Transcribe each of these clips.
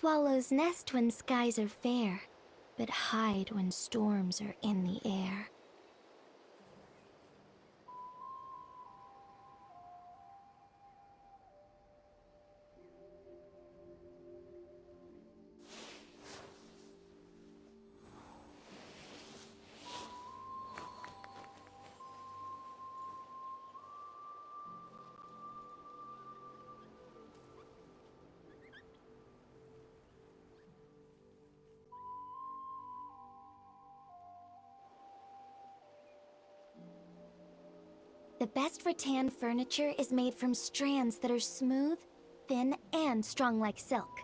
Swallows nest when skies are fair, but hide when storms are in the air. The best rattan furniture is made from strands that are smooth, thin, and strong like silk.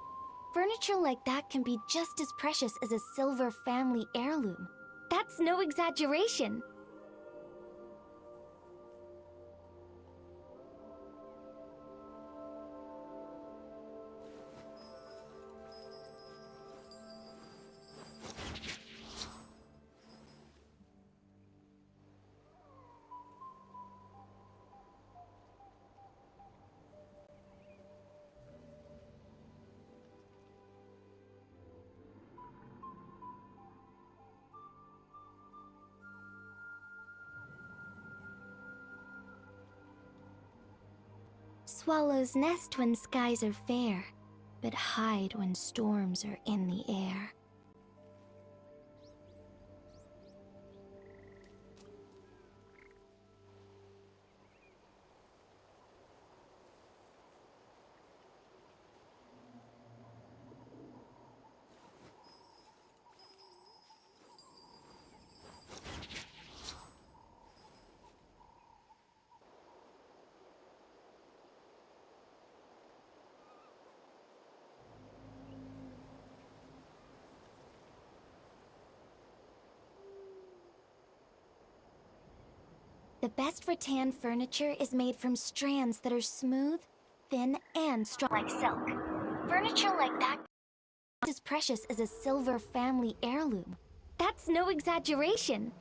Furniture like that can be just as precious as a silver family heirloom. That's no exaggeration. Swallows nest when skies are fair, but hide when storms are in the air. The best rattan furniture is made from strands that are smooth, thin, and strong like silk. Furniture like that is as precious as a silver family heirloom. That's no exaggeration.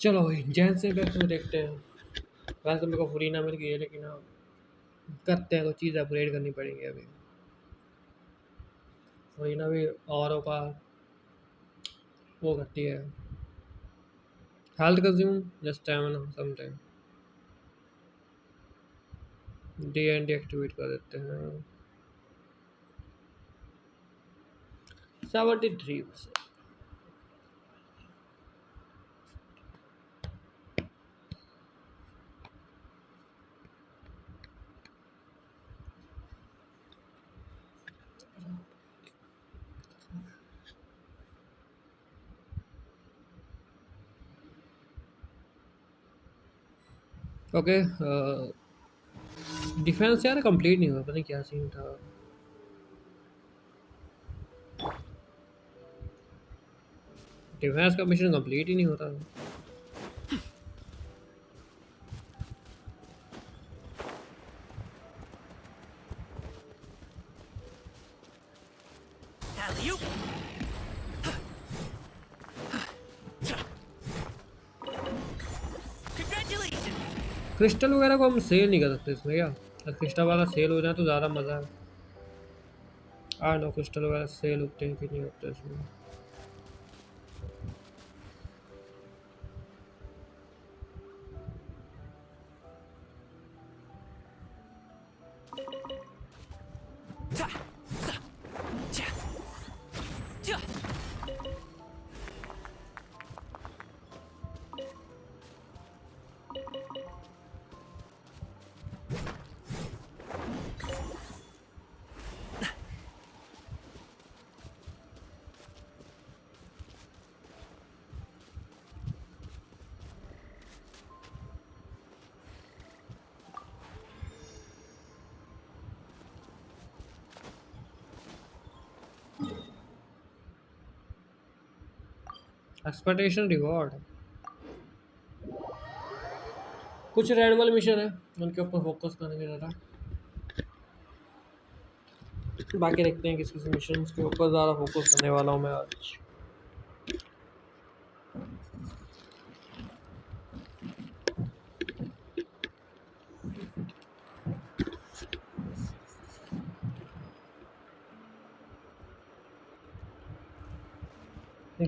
चलो भाई जैसे impact में देखते हैं। वैसे तो मेरे को फ्री ना मिल गई है, लेकिन करते हैं तो चीज़ अपग्रेड करनी पड़ेगी अभी। फुरीना भी औरों का वो करती है, health consume just stamina sometime. D and D activate कर देते हैं। 73%। ओके, डिफेंस यार कंप्लीट नहीं हुआ, पता नहीं क्या सीन था। डिफेंस का मिशन कंप्लीट ही नहीं होता। Alley-oop. Congratulations. क्रिस्टल वगैरह को हम सेल नहीं कर सकते इसमें क्या? अगर क्रिस्टल वाला सेल हो जाए तो ज़्यादा मज़ा है। नो क्रिस्टल वगैरह सेल होते हैं कि नहीं होते इसमें। Ta. Sa. Ja. Ja. Expectation reward, कुछ रेड वाले मिशन है उनके ऊपर फोकस करेंगे ज़रा। बाकी देखते हैं किस किस मिशन के ऊपर ज़्यादा फोकस करने वाला हूँ मैं आज।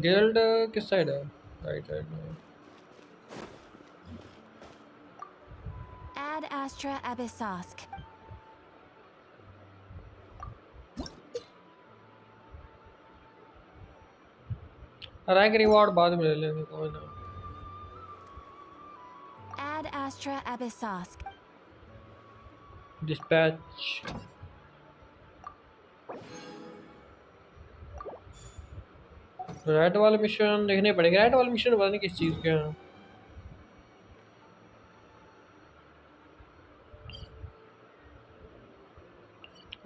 गिल्ड किस साइड है? राइट साइड में। Ad Astra Abyssosk. Rank reward बाद में ले लेंगे, कोई ना। Ad Astra Abyssosk. Dispatch, red वाले मिशन देखने पड़ेंगे। रेड वाले मिशन पता नहीं किस चीज़ के हैं।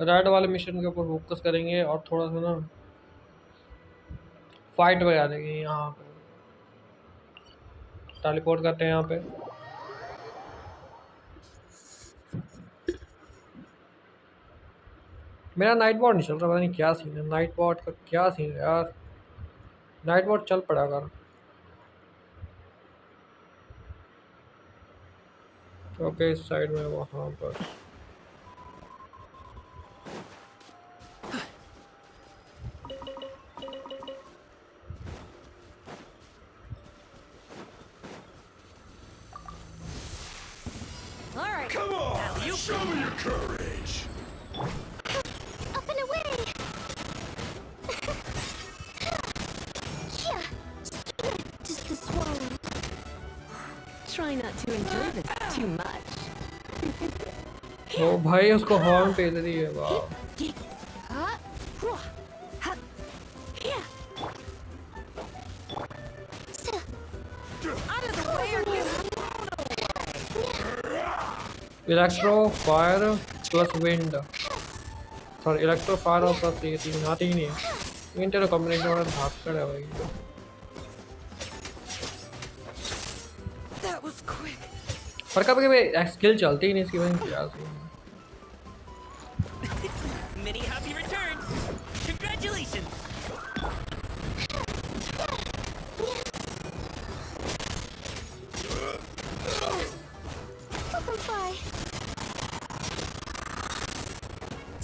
रेड वाले मिशन के ऊपर फोकस करेंगे और थोड़ा सा ना फाइट वगैरह देंगे। यहाँ पे टेलीपोर्ट करते हैं यहाँ पे। मेरा नाइट बॉट नहीं चल रहा, पता नहीं क्या सीन है। नाइट बॉट का क्या सीन है यार? नाइट बॉट चल पड़ा कर। ओके, इस साइड में वहाँ पर। All right. Come on, Alley-oop. show me your courage. Up and away! Yeah, just the swallow. Try not to enjoy this too much. ओ भाई उसको हॉर्न पे दे दिए, वाह। Out of the way, or you electro fire plus wind, sorry electro fire और plus ये तीन आते ही नहीं है। इन तेरे कॉम्बिनेशन वाला भाग है भाई। That was quick. पर कभी कभी स्किल चलती ही नहीं इसकी वजह से क्या सीन है। Many happy returns. Congratulations. Butterfly.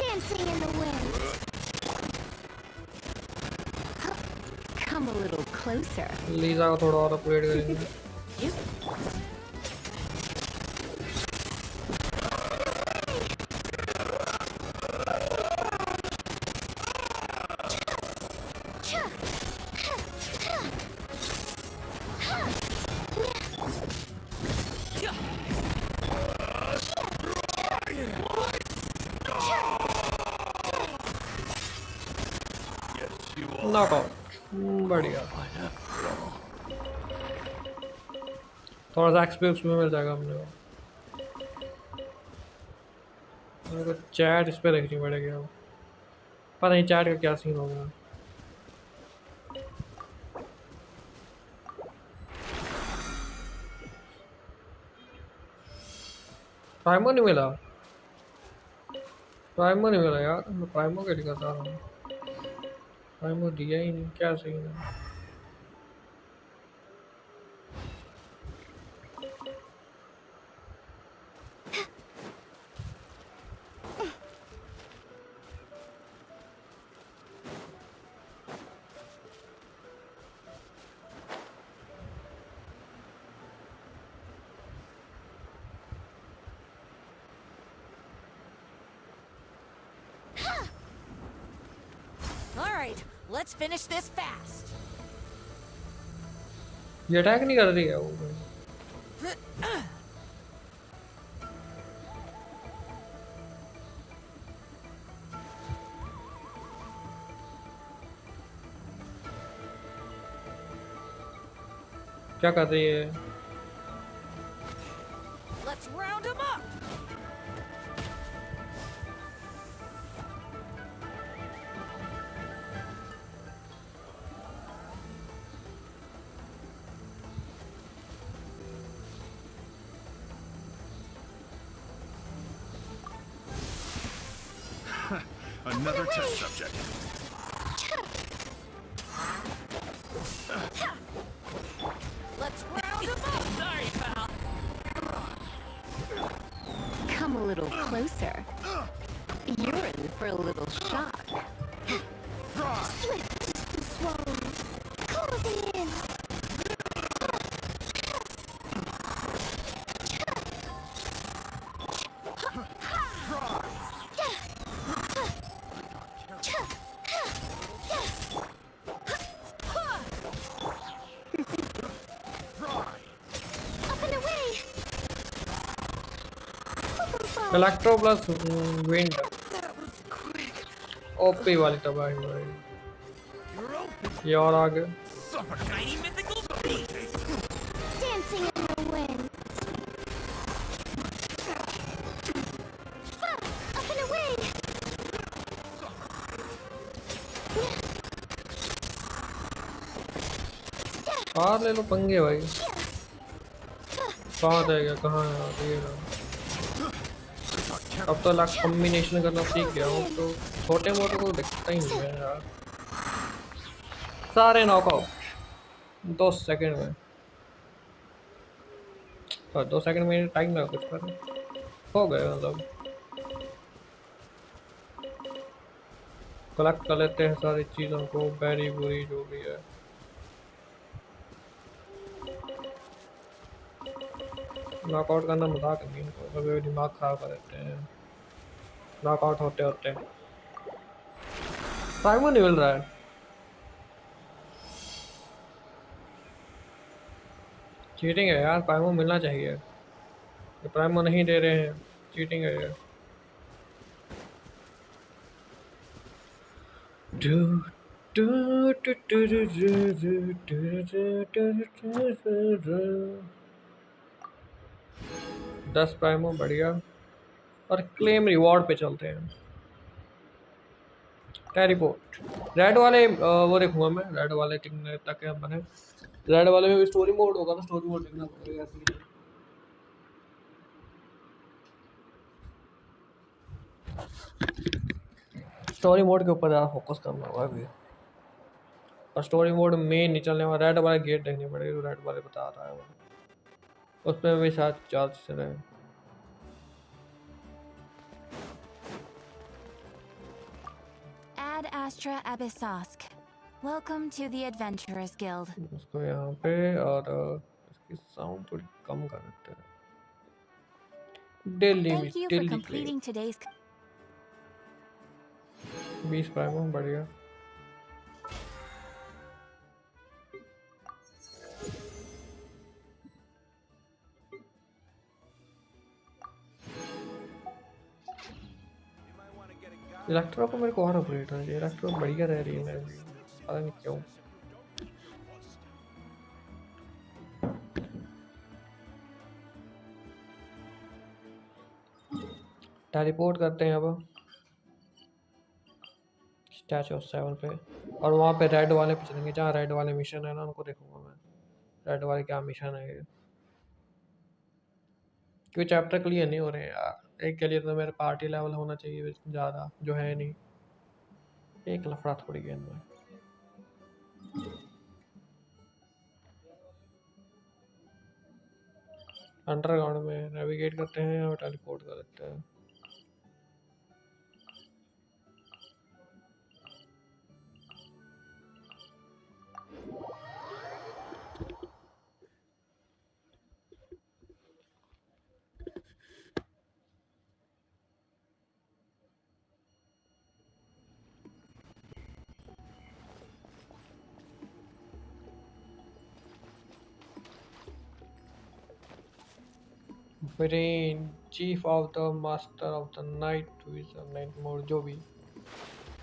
Dancing in the wind. Come a little closer. Lisa को थोड़ा और अपग्रेड करेंगे। नॉकआउट, बढ़िया। थोड़ा सा एक्सपीरियंस भी मिल जाएगा हमने को। मेरे को चैट इस पे देखनी पड़ेगी अब। पता नहीं चैट का क्या सीन होगा। प्राइमो नहीं मिला, प्राइमो नहीं मिला यार। मैं प्राइमो के लिए बता रहा हूँ, प्राइमो दिया ही नहीं, क्या सीन है। All right, let's finish this fast. ये अटैक नहीं कर रही है वो। क्या कर रही है? Let's round them up. Another test subject. Let's round them up. Sorry, pal. Come a little closer. You're in for a little shock. Swift is the swallow. Closing in. Up and away. Electro plus wind, That was quick. OP वाली तबाही भाई। You're open. ये और आगे Tiny mythical beast. Dancing in the wind. Up and away. और ले लो पंगे भाई। कहाँ जाएगा, कहाँ है ये ना। अब तो अलग कॉम्बिनेशन करना सीख गया हूँ, तो छोटे मोटे को दिखता ही नहीं है यार। सारे नॉकआउट 2 सेकंड में, और 2 सेकंड में टाइम लगा कुछ पर हो गए। मतलब कलेक्ट कर लेते हैं सारी चीज़ों को, बैरी बुरी जो भी है। नॉकआउट करना मजाक नहीं, इनको कभी दिमाग खराब कर देते हैं नॉकआउट होते होते। प्राइमो नहीं मिल रहा है, चीटिंग है यार। प्राइमो मिलना चाहिए, ये प्राइमो नहीं दे रहे हैं, चीटिंग है ये। Do do do do do do do do do. 10 प्राइमो बढ़िया। और क्लेम रिवॉर्ड पे चलते हैं। टेलीपोर्ट रेड वाले वो देखूंगा मैं, रेड वाले कितने तक है बने। रेड वाले में भी स्टोरी मोड होगा, तो स्टोरी मोड देखना पड़ेगा ऐसे। स्टोरी मोड के ऊपर ज़्यादा फोकस करना होगा अभी। और स्टोरी मोड में नहीं चलने वाला, रेड वाला गेट देखने पड़ेगा, रेड वाले बता रहा है वो, उसमें भी शायद चार्ज से रहे। Ad Astra Abyssosk. Welcome to the Adventurers Guild. उसको यहाँ पे और इसकी साउंड थोड़ी कम कर देते हैं। Daily Thank you for daily completing today's 20 prime बढ़िया। इलेक्ट्रो को मेरे को और अपग्रेड होना चाहिए। इलेक्ट्रो बढ़िया रह रही है मेरे लिए, पता नहीं क्यों। टेलीपोर्ट करते हैं अब स्टैचू ऑफ 7 पे, और वहाँ पे रेड वाले पे चलेंगे जहाँ रेड वाले मिशन है ना, उनको देखूंगा मैं रेड वाले क्या मिशन है। क्योंकि चैप्टर क्लियर नहीं हो रहे हैं यार। एक के लिए तो मेरे पार्टी लेवल होना चाहिए ज़्यादा, जो है नहीं। एक लफड़ा थोड़ी गेम में। अंडरग्राउंड में नेविगेट करते हैं और टेलीपोर्ट कर देते हैं। Brain, chief of the master of the night, who is a night mode, जो भी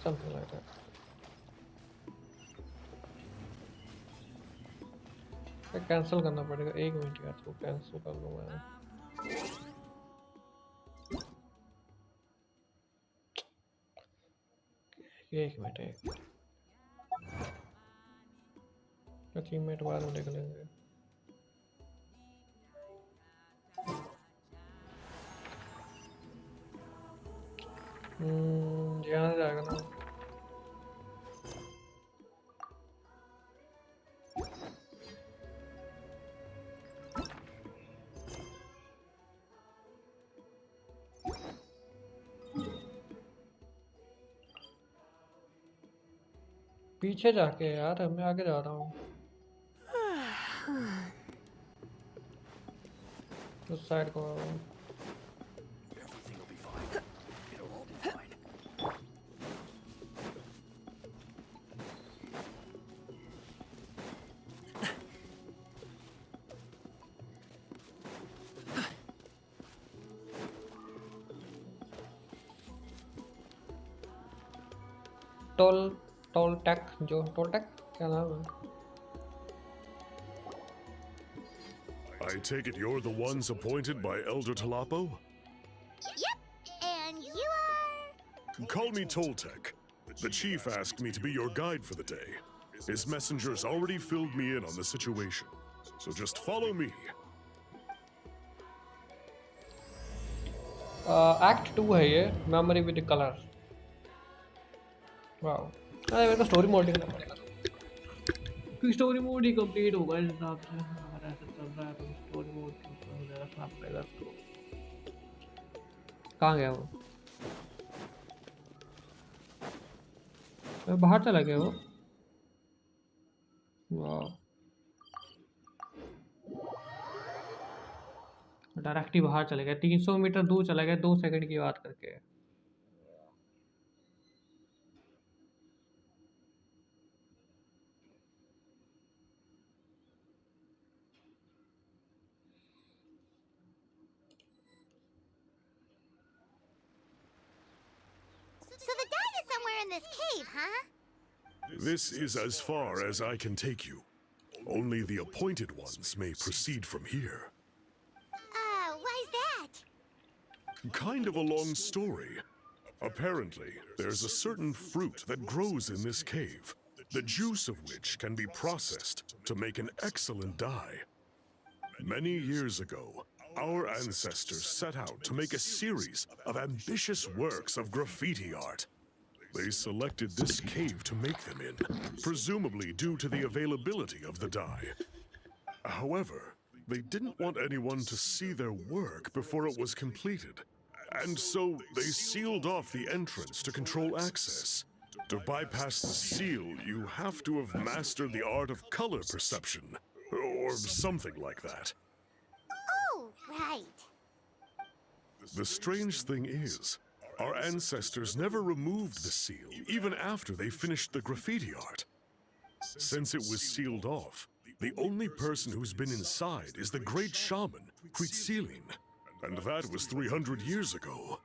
something like that. कैंसिल करना पड़ेगा। एक मिनट यार, तो कैंसिल कर लूँ मैं। एक मिनट अचीवमेंट बाद में देख लेंगे। यहाँ जाएगा ना। पीछे जाके यार, मैं आगे जा रहा हूँ। उस साइड को Everything will be fine. It'll all be fine. Toll tax, जो टोल टैक क्या नाम है? I take it you're the ones appointed by Elder Talapo? Yep, and you are... Call me Toltec. The chief asked me to be your guide for the day. His messengers already filled me in on the situation. So just follow me. Act 2 है ये, memory with colour. Wow, अरे मेरे को story mode ही करना पड़ेगा, क्योंकि story mode ही complete होगा इस हिसाब से। अगर ऐसा चल रहा है तो स्टोरी मोड रखना पड़ेगा इसको। कहाँ गया वो? बाहर चला गया वो। वाह, डायरेक्ट ही बाहर चले गए। 300 मीटर दूर चला गया 2 सेकंड की बात करके। So the guide is somewhere in this cave, huh? This is as far as I can take you. Only the appointed ones may proceed from here. Why's that? Kind of a long story. Apparently, there's a certain fruit that grows in this cave, the juice of which can be processed to make an excellent dye. Many years ago, our ancestors set out to make a series of ambitious works of graffiti art. They selected this cave to make them in, presumably due to the availability of the dye. However, they didn't want anyone to see their work before it was completed, and so they sealed off the entrance to control access. To bypass the seal, you have to have mastered the art of color perception. Or something like that. Oh, right. The strange thing is, our ancestors never removed the seal, even after they finished the graffiti art. Since it was sealed off, the only person who's been inside is the great shaman, Huitzilin. And that was 300 years ago.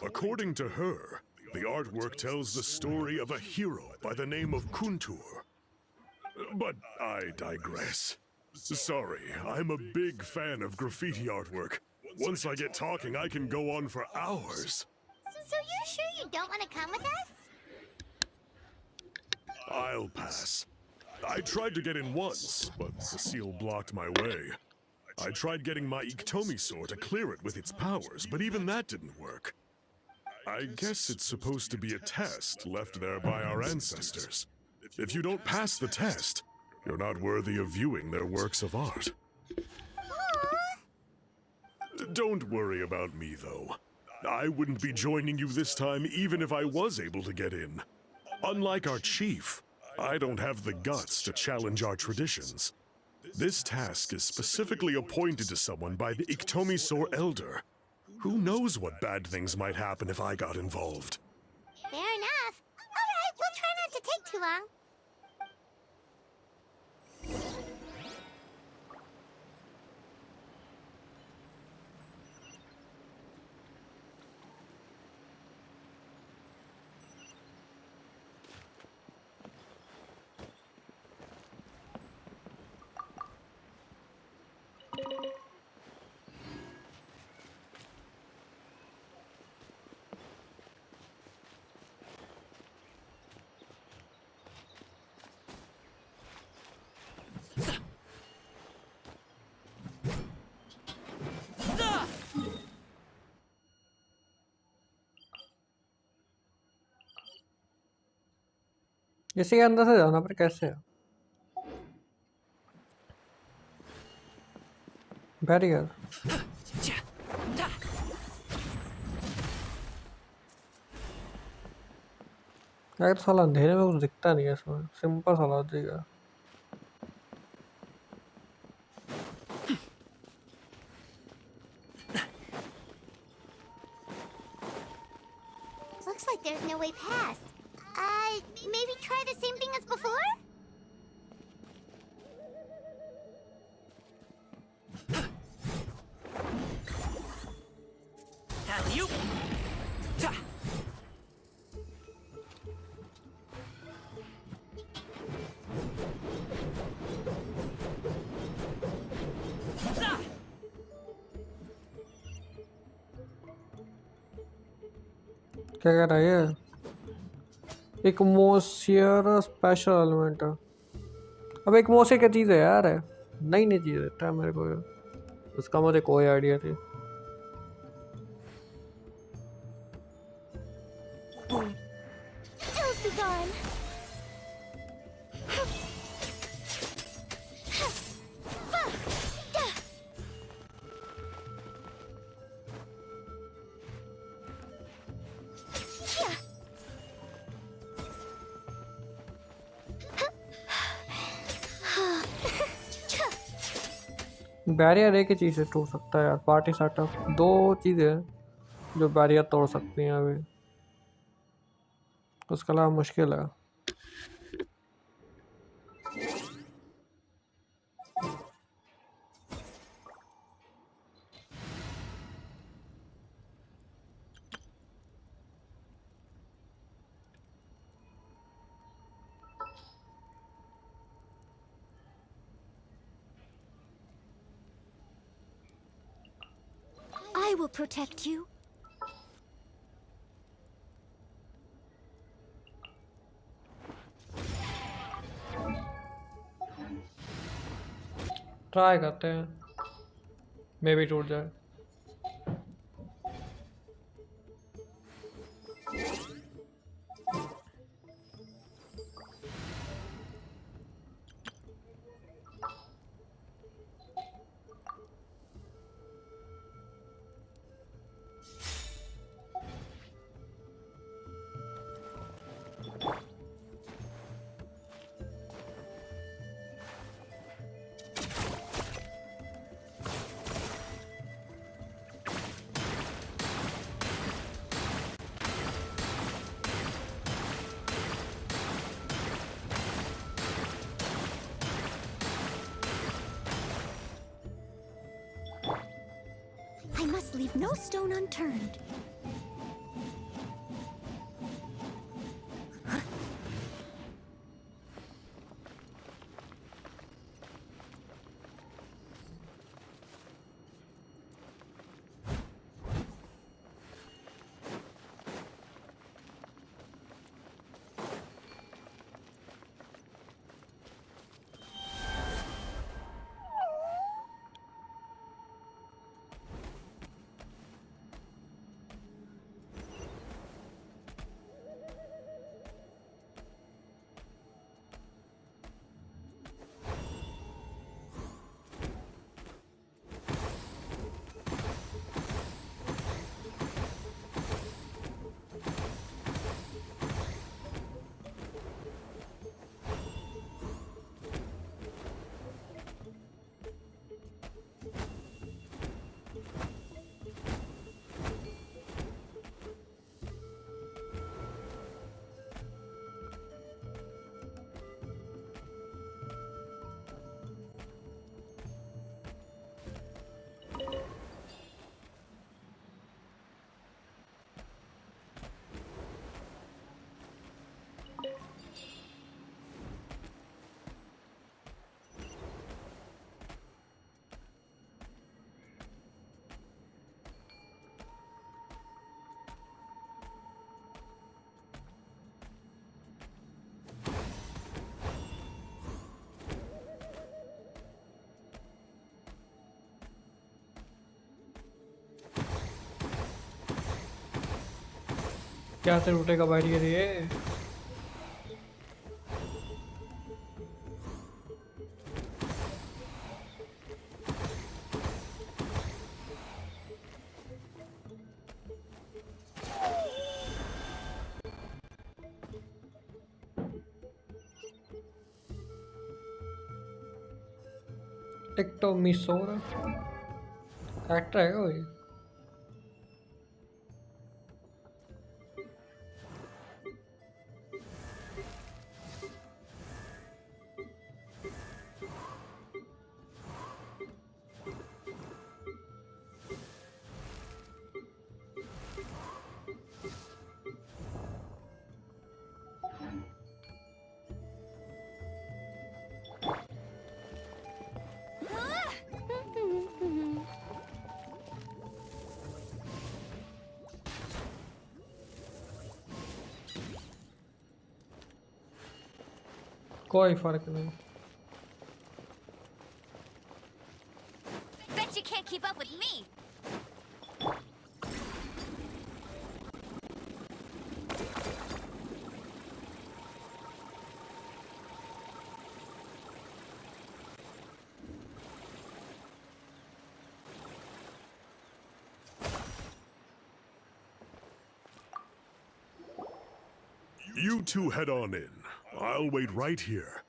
According to her, the artwork tells the story of a hero by the name of Kuntur. But I digress. Sorry, I'm a big fan of graffiti artwork. Once I get talking, I can go on for hours. So you're sure you don't want to come with us? I'll pass. I tried to get in once, but the seal blocked my way. I tried getting my Iktomi sword to clear it with its powers, but even that didn't work. I guess it's supposed to be a test left there by our ancestors. If you don't pass the test, you're not worthy of viewing their works of art. Don't worry about me, though. I wouldn't be joining you this time even if I was able to get in. Unlike our chief, I don't have the guts to challenge our traditions. This task is specifically appointed to someone by the Iktomi Sor Elder. Who knows what bad things might happen if I got involved? Fair enough. All right, we'll try not to take too long. इसी के अंदर से जाना पर कैसे है barrier यार तो साला अंधेरे में कुछ दिखता नहीं है इसमें सिंपल सा लॉजिक है Looks like there's no way past. Maybe try the same thing as before? Alley-oop! Ta! Za! क्या कह रहा है ये एक मोसियर स्पेशल एलिमेंट अब एक मोसे क्या चीज़ है यार है नई नई चीज़ है मेरे को उसका मुझे कोई आइडिया थी Ills be gone. बैरियर एक ही चीज़ से टूट सकता है यार पार्टी सेटअप दो चीज़ें हैं जो बैरियर तोड़ सकती हैं अभी उसके अलावा मुश्किल है I will protect you. Try करते हैं मे भी टूट जाए must leave no stone unturned. क्या से रूटे का बैठ गए टिकटो मिसोर एक्टर है कोई कोई फर्क नहीं Bet you can't keep up with me. You two head on in. I'll wait right here.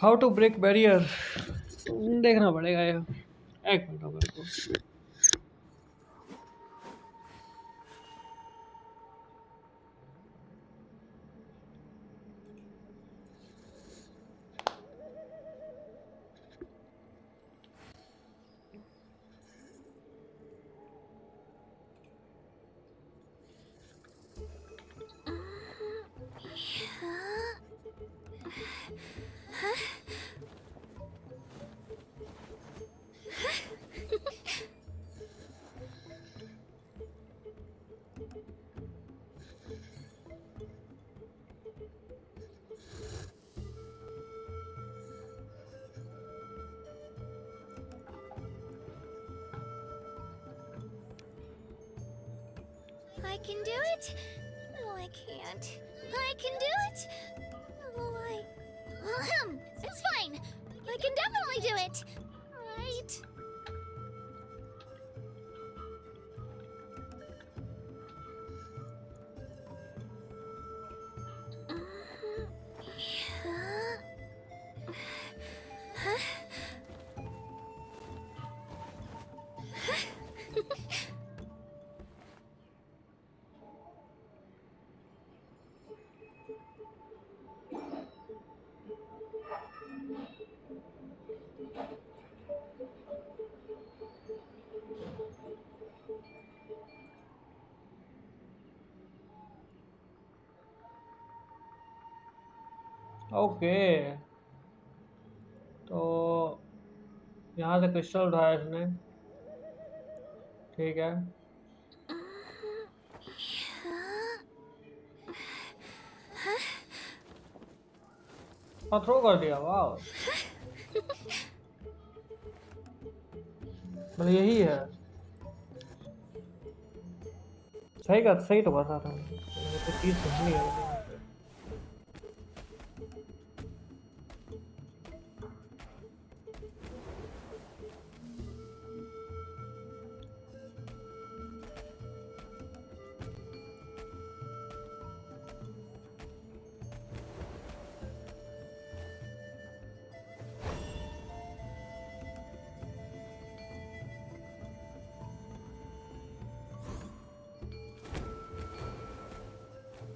How to break barrier देखना पड़ेगा यार। एक मिनट मेरे को। I can do it. No, I can't. I can do it. No, it's fine. I can definitely do it. Right. Okay तो यहाँ से crystal उठाया इसने, ठीक है। और थ्रो कर दिया, वाह। मतलब यही है, सही तो बता रहा हूँ, तो चीज़ समझ नहीं है।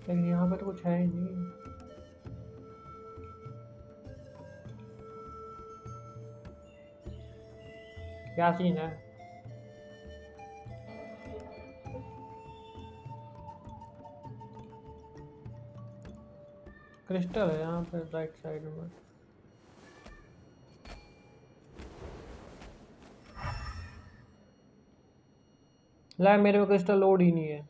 लेकिन यहाँ पे तो कुछ है ही नहीं। क्या सीन है? क्रिस्टल है यहाँ पे राइट साइड में। ला मेरे में क्रिस्टल लोड ही नहीं है।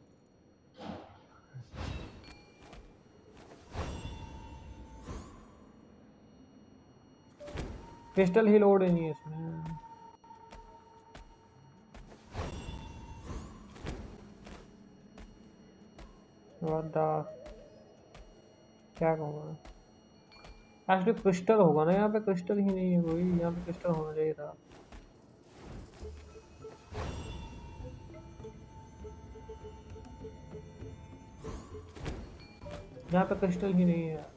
क्रिस्टल ही लोड ही नहीं है इसमें। क्या कहूँगा, एक्चुअली क्रिस्टल होगा ना, यहाँ पे क्रिस्टल ही नहीं है कोई। यहाँ पे क्रिस्टल होना चाहिए था। यहाँ पे क्रिस्टल ही नहीं है।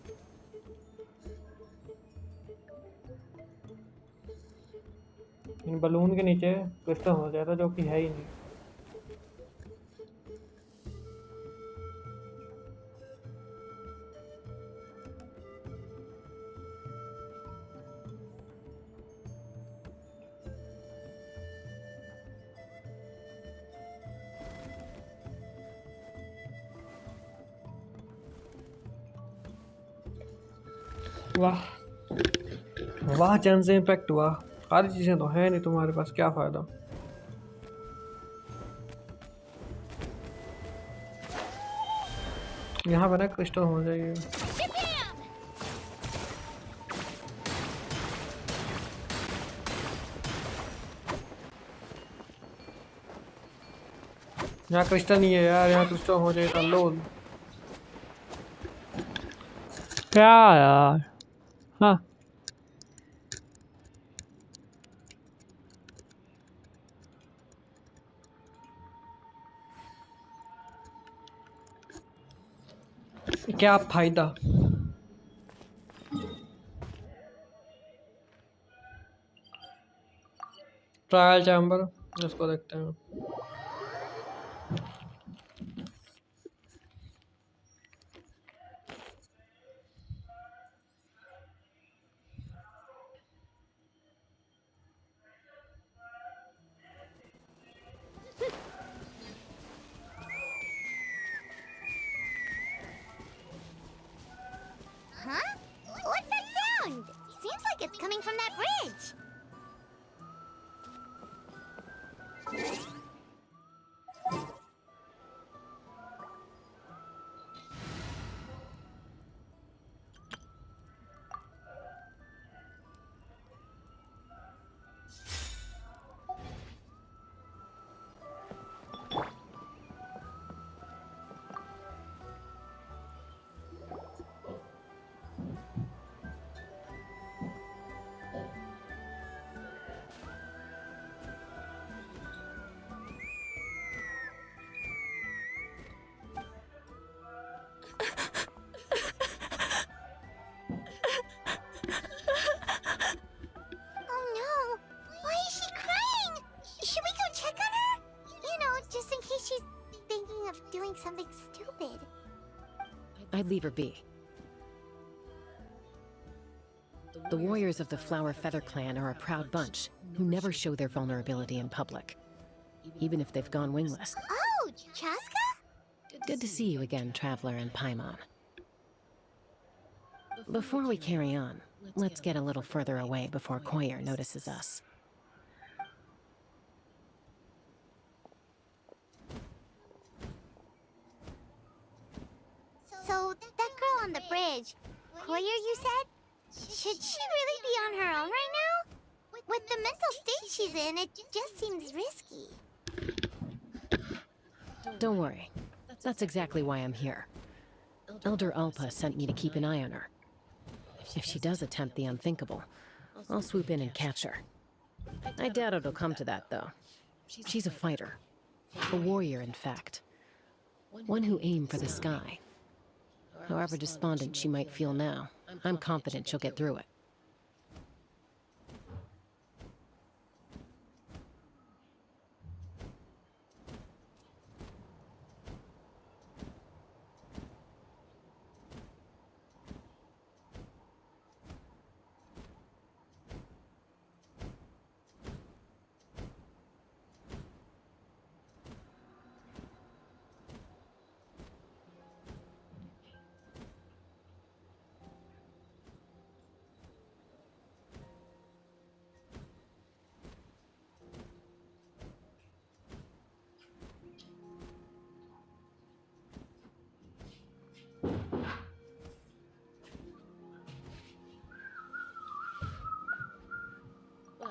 इन बलून के नीचे क्रिस्टल होना चाहिए था, जो कि है ही नहीं। वाह वाह, जेंशिन इम्पैक्ट वाह। सारी चीज़ें तो है नहीं तुम्हारे पास, क्या फ़ायदा। यहाँ पे ना क्रिस्टल होना चाहिए। यहाँ क्रिस्टल नहीं है यार, यहाँ क्रिस्टल होना चाहिए था। लोल क्या यार। हाँ क्या फायदा। ट्रायल चैम्बर, इसको देखते हैं। Huh? What's that sound? Seems like it's coming from that bridge. Oh no! Why is she crying? Should we go check on her? You know, just in case she's thinking of doing something stupid. I'd leave her be. The warriors of the Flower Feather clan are a proud bunch who never show their vulnerability in public, even if they've gone wingless. Oh, Chaska? Good to see you again, Traveler and Paimon. Before we carry on, let's get a little further away before Koyer notices us. So, that girl on the bridge, Koyer, you said? Should she really be on her own right now? With the mental state she's in, it just seems risky. Don't worry. That's exactly why I'm here. Elder Alpa sent me to keep an eye on her. If she does attempt the unthinkable, I'll swoop in and catch her. I doubt it'll come to that, though. She's a fighter. A warrior, in fact. One who aimed for the sky. However despondent she might feel now, I'm confident she'll get through it.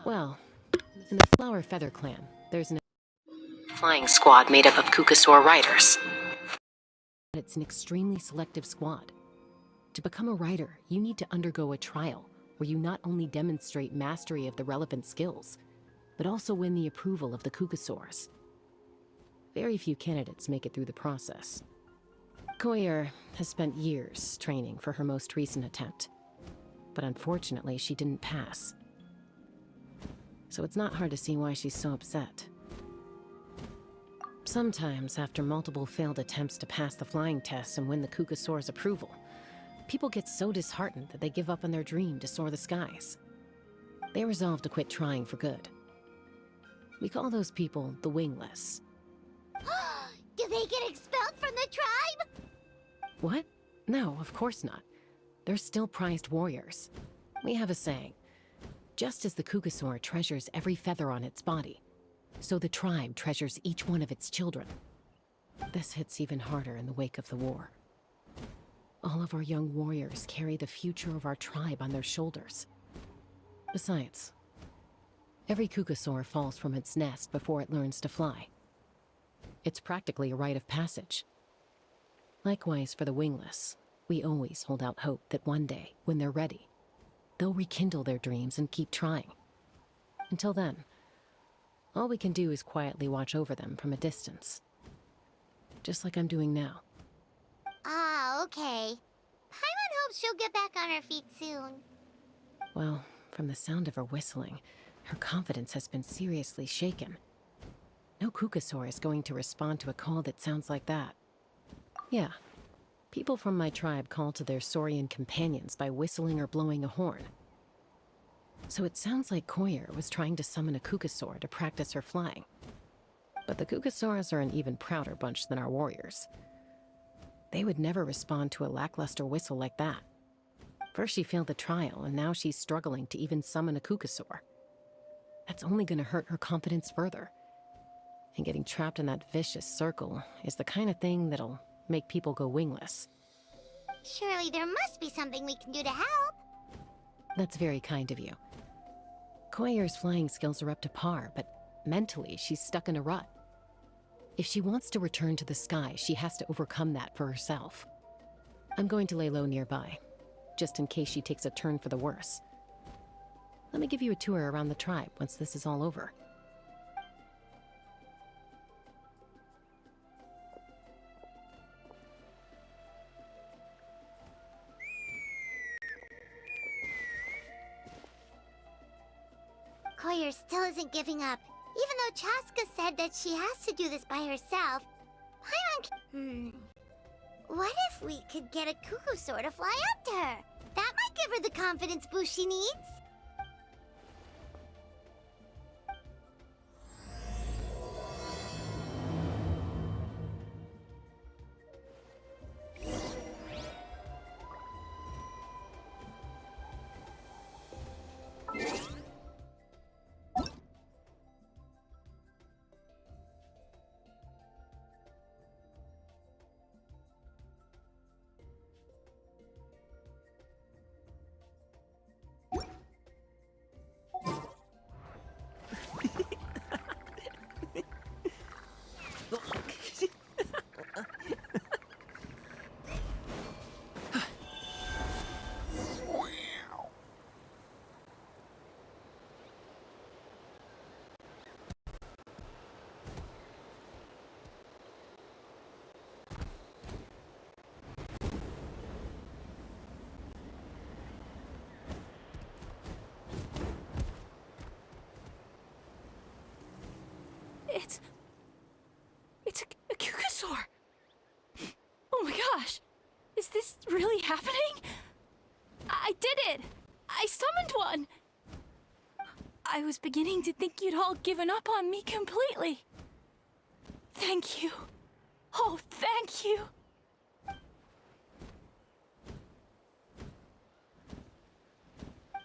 Well, in the Flower Feather clan, there's an flying squad made up of Kukasaur riders. It's an extremely selective squad. To become a rider, you need to undergo a trial where you not only demonstrate mastery of the relevant skills, but also win the approval of the Kukasaurs. Very few candidates make it through the process. Koyer has spent years training for her most recent attempt, but unfortunately she didn't pass. So it's not hard to see why she's so upset. Sometimes, after multiple failed attempts to pass the flying tests and win the Kukasaur's approval, people get so disheartened that they give up on their dream to soar the skies. They resolve to quit trying for good. We call those people the wingless. Do they get expelled from the tribe? What? No, of course not. They're still prized warriors. We have a saying. Just as the Kukasaur treasures every feather on its body, so the tribe treasures each one of its children. This hits even harder in the wake of the war. All of our young warriors carry the future of our tribe on their shoulders. Besides, every Kukasaur falls from its nest before it learns to fly. It's practically a rite of passage. Likewise for the wingless, we always hold out hope that one day, when they're ready, they'll rekindle their dreams and keep trying. Until then, all we can do is quietly watch over them from a distance. Just like I'm doing now. Ah, okay. Paimon hopes she'll get back on her feet soon. Well, from the sound of her whistling, Her confidence has been seriously shaken. No Kukasaur is going to respond to a call that sounds like that. Yeah, people from my tribe call to their saurian companions by whistling or blowing a horn. So it sounds like Koyer was trying to summon a Kukasaur to practice her flying. But the Kukasaurs are an even prouder bunch than our warriors. They would never respond to a lackluster whistle like that. First she failed the trial, and now she's struggling to even summon a Kukasaur. That's only gonna hurt her confidence further. And getting trapped in that vicious circle is the kind of thing that'll make people go wingless. Surely there must be something we can do to help. That's very kind of you. Koyer's flying skills are up to par, but mentally she's stuck in a rut. If she wants to return to the sky, she has to overcome that for herself. I'm going to lay low nearby, just in case she takes a turn for the worse. Let me give you a tour around the tribe once this is all over. Koyer still isn't giving up, even though Chaska said that she has to do this by herself. What if we could get a Kukusaur to fly up to her? That might give her the confidence boost she needs. It's a Kukasaur! Oh my gosh! Is this really happening? I did it! I summoned one! I was beginning to think you'd all given up on me completely. Thank you. Oh, thank you!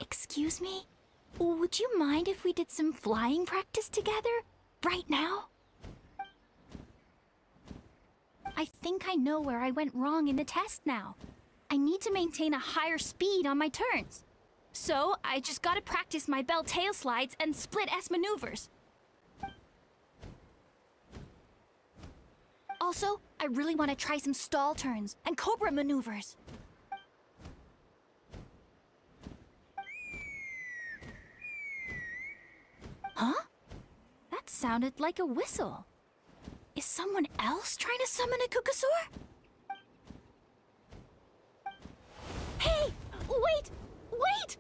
Excuse me? Would you mind if we did some flying practice together? Right now? I think I know where I went wrong in the test now. I need to maintain a higher speed on my turns. So, I just gotta practice my bell tail slides and split S maneuvers. Also, I really want to try some stall turns and cobra maneuvers. Huh? That sounded like a whistle. Is someone else trying to summon a Kukasaur? Hey! Wait! Wait!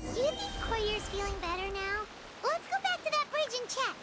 Do you think Koyer's feeling better now? Let's go back to that bridge and check.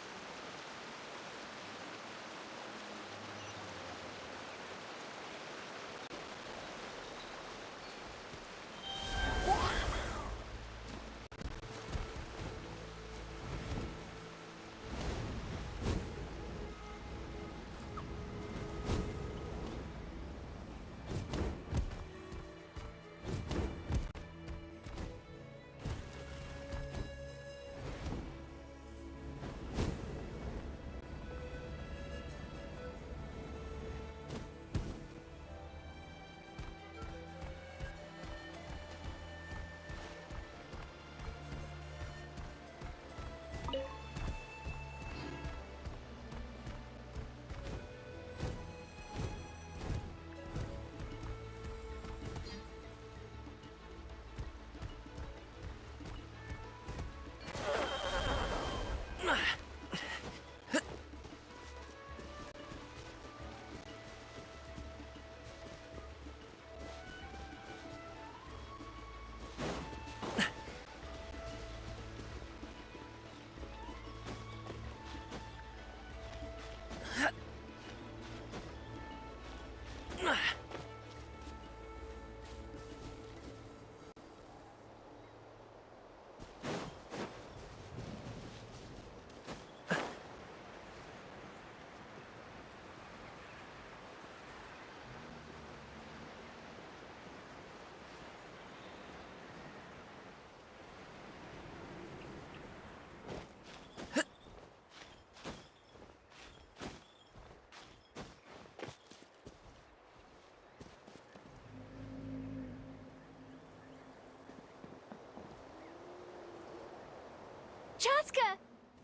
Chaska!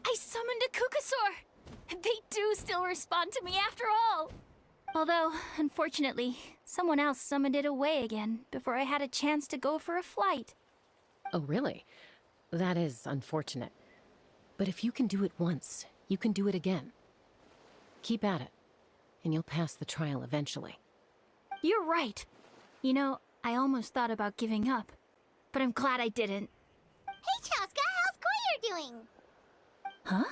I summoned a Kukasaur! They do still respond to me after all! Although, unfortunately, someone else summoned it away again before I had a chance to go for a flight. Oh, really? That is unfortunate. But if you can do it once, you can do it again. Keep at it, and you'll pass the trial eventually. You're right. You know, I almost thought about giving up, but I'm glad I didn't. Hey, Chaska, how's Koyer doing? Huh?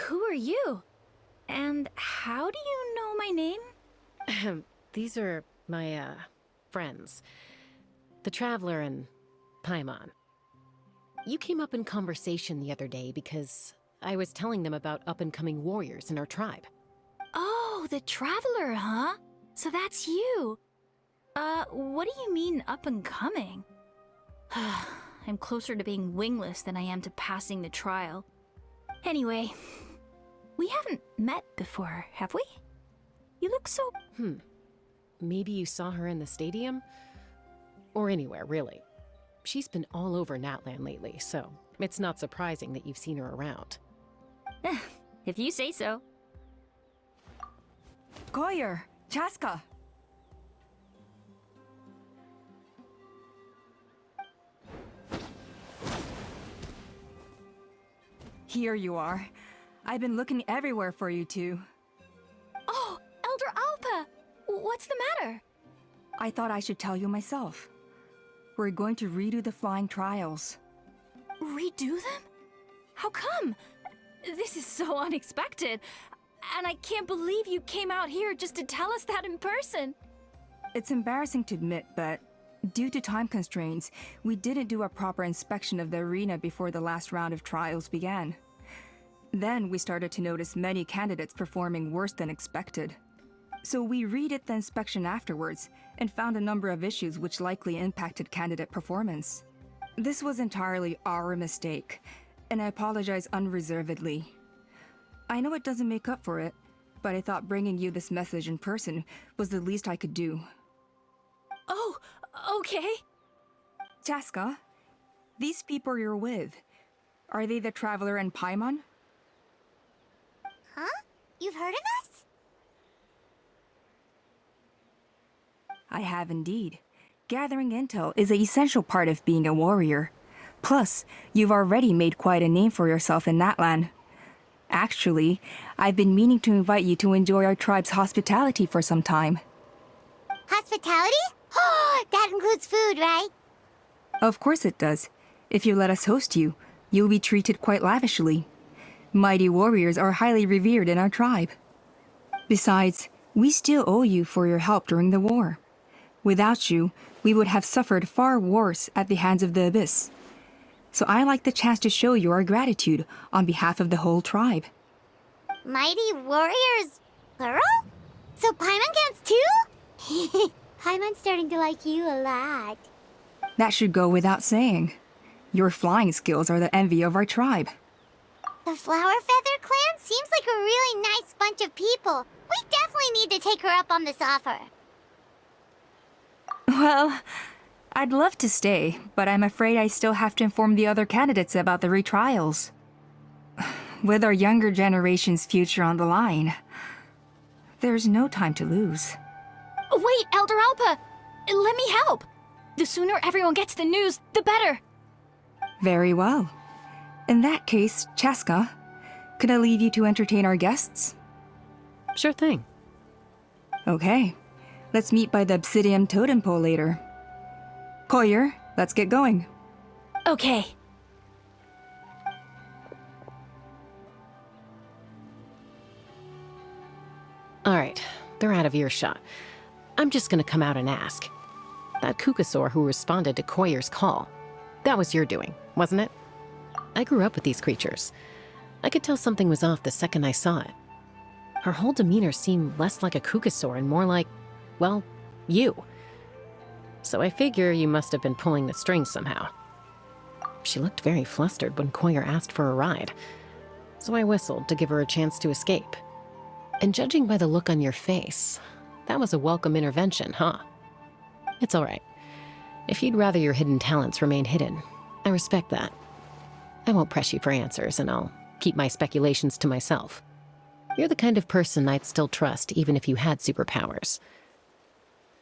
Who are you? And how do you know my name? These are my, friends. The Traveler and Paimon. You came up in conversation the other day because I was telling them about up-and-coming warriors in our tribe. Oh, the Traveler, huh? So that's you. What do you mean up and coming? I'm closer to being wingless than I am to passing the trial. Anyway, we haven't met before, have we? You look so... Maybe you saw her in the stadium? Or anywhere, really. She's been all over Natlan lately, so it's not surprising that you've seen her around. If you say so. Koyer, Chaska. Here you are. I've been looking everywhere for you two. Oh, Elder Alpa! What's the matter? I thought I should tell you myself. We're going to redo the flying trials. Redo them? How come? This is so unexpected. And I can't believe you came out here just to tell us that in person. It's embarrassing to admit, but due to time constraints, we didn't do a proper inspection of the arena before the last round of trials began. Then we started to notice many candidates performing worse than expected. So we redid the inspection afterwards and found a number of issues which likely impacted candidate performance. This was entirely our mistake, and I apologize unreservedly. I know it doesn't make up for it, but I thought bringing you this message in person was the least I could do. Oh, okay. Chaska, these people you're with, are they the Traveler and Paimon? Huh? You've heard of us? I have indeed. Gathering intel is an essential part of being a warrior. Plus, you've already made quite a name for yourself in Natlan. Actually, I've been meaning to invite you to enjoy our tribe's hospitality for some time. Hospitality? Oh, that includes food, right? Of course it does. If you let us host you, you'll be treated quite lavishly. Mighty warriors are highly revered in our tribe. Besides, we still owe you for your help during the war. Without you, we would have suffered far worse at the hands of the Abyss. So I like the chance to show you our gratitude on behalf of the whole tribe. Mighty warriors, plural? So Paimon counts too? Paimon's starting to like you a lot. That should go without saying. Your flying skills are the envy of our tribe. The Flower Feather clan seems like a really nice bunch of people. We definitely need to take her up on this offer. Well, I'd love to stay, but I'm afraid I still have to inform the other candidates about the retrials. With our younger generation's future on the line, there's no time to lose. Wait, Elder Alpa! Let me help! The sooner everyone gets the news, the better! Very well. In that case, Chaska, could I leave you to entertain our guests? Sure thing. Okay. Let's meet by the Obsidian Totem Pole later. Koyer, let's get going. Okay. Alright, they're out of earshot. I'm just gonna come out and ask. That Kukasaur who responded to Koyer's call, that was your doing, wasn't it? I grew up with these creatures. I could tell something was off the second I saw it. Her whole demeanor seemed less like a Kukasaur and more like, well, you. So I figure you must have been pulling the strings somehow. She looked very flustered when Koyer asked for a ride, so I whistled to give her a chance to escape. And judging by the look on your face, that was a welcome intervention, huh? It's all right. If you'd rather your hidden talents remain hidden, I respect that. I won't press you for answers, and I'll keep my speculations to myself. You're the kind of person I'd still trust even if you had superpowers.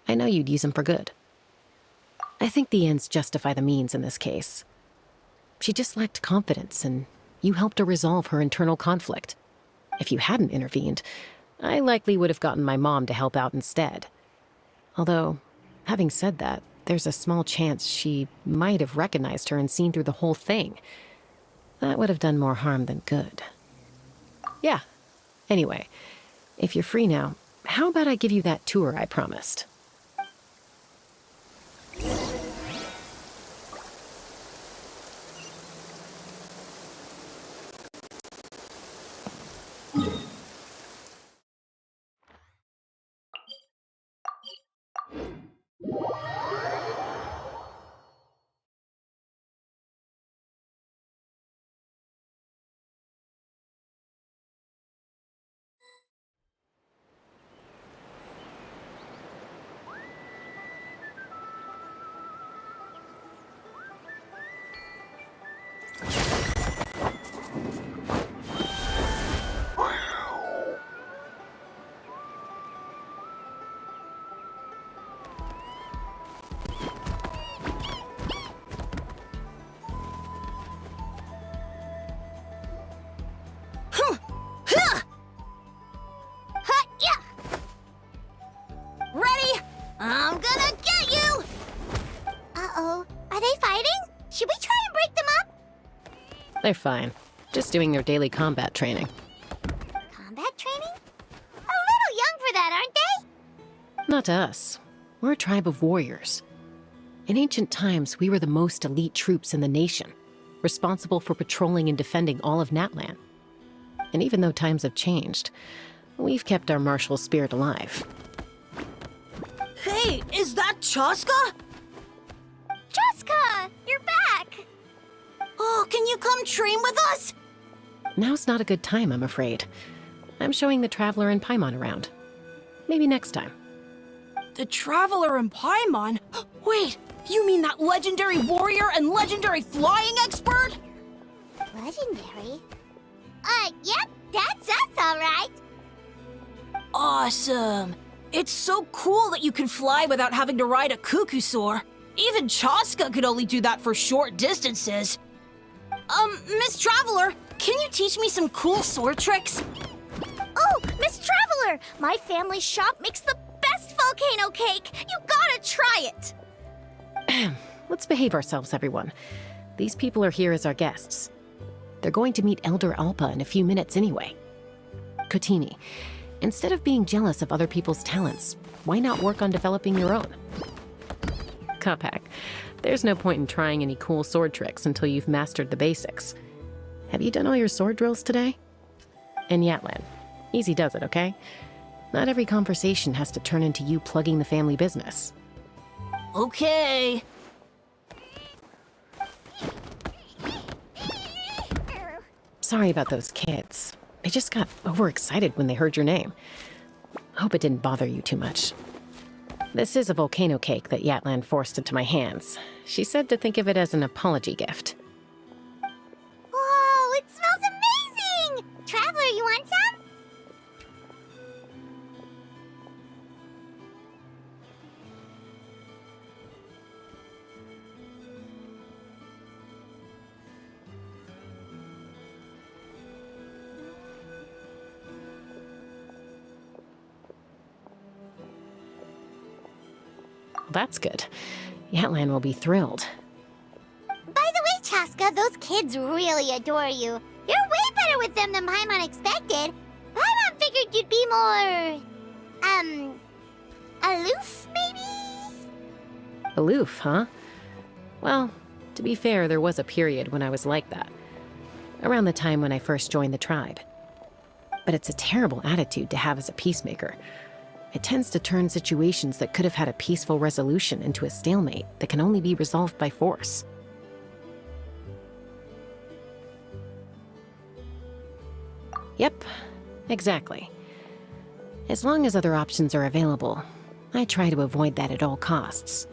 I know you'd use them for good. I think the ends justify the means in this case. She just lacked confidence, and you helped her resolve her internal conflict. If you hadn't intervened, I likely would have gotten my mom to help out instead. Although, having said that, there's a small chance she might have recognized her and seen through the whole thing. That would have done more harm than good. Yeah. Anyway, if you're free now, how about I give you that tour I promised? Ready? I'm gonna get you! Uh-oh. Are they fighting? Should we try and break them up? They're fine. Just doing their daily combat training. Combat training? A little young for that, aren't they? Not to us. We're a tribe of warriors. In ancient times, we were the most elite troops in the nation, responsible for patrolling and defending all of Natlan. And even though times have changed, we've kept our martial spirit alive. Hey, is that Chaska? Jessica, you're back! Oh, can you come train with us? Now's not a good time, I'm afraid. I'm showing the Traveler and Paimon around. Maybe next time. The Traveler and Paimon? Wait, you mean that legendary warrior and legendary flying expert? Legendary? Yep, that's us, alright. Awesome. It's so cool that you can fly without having to ride a cuckoosaur. Even Chaska could only do that for short distances. Miss Traveler, can you teach me some cool sword tricks? Oh, Miss Traveler! My family's shop makes the best volcano cake! You gotta try it! Let's behave ourselves, everyone. These people are here as our guests. They're going to meet Elder Alpa in a few minutes anyway. Kotini, instead of being jealous of other people's talents, why not work on developing your own? Kapak, there's no point in trying any cool sword tricks until you've mastered the basics. Have you done all your sword drills today? And Yatlan, easy does it, okay? Not every conversation has to turn into you plugging the family business. Okay. Sorry about those kids. They just got overexcited when they heard your name. Hope it didn't bother you too much. This is a volcano cake that Yatlan forced into my hands. She said to think of it as an apology gift. Whoa, it smells amazing! Traveler, you want some? That's good. Yatlan will be thrilled. By the way, Chaska, those kids really adore you. You're way better with them than Paimon expected. Paimon figured you'd be more... aloof, maybe? Aloof, huh? Well, to be fair, there was a period when I was like that. Around the time when I first joined the tribe. But it's a terrible attitude to have as a peacemaker. It tends to turn situations that could have had a peaceful resolution into a stalemate that can only be resolved by force. Yep, exactly. As long as other options are available, I try to avoid that at all costs.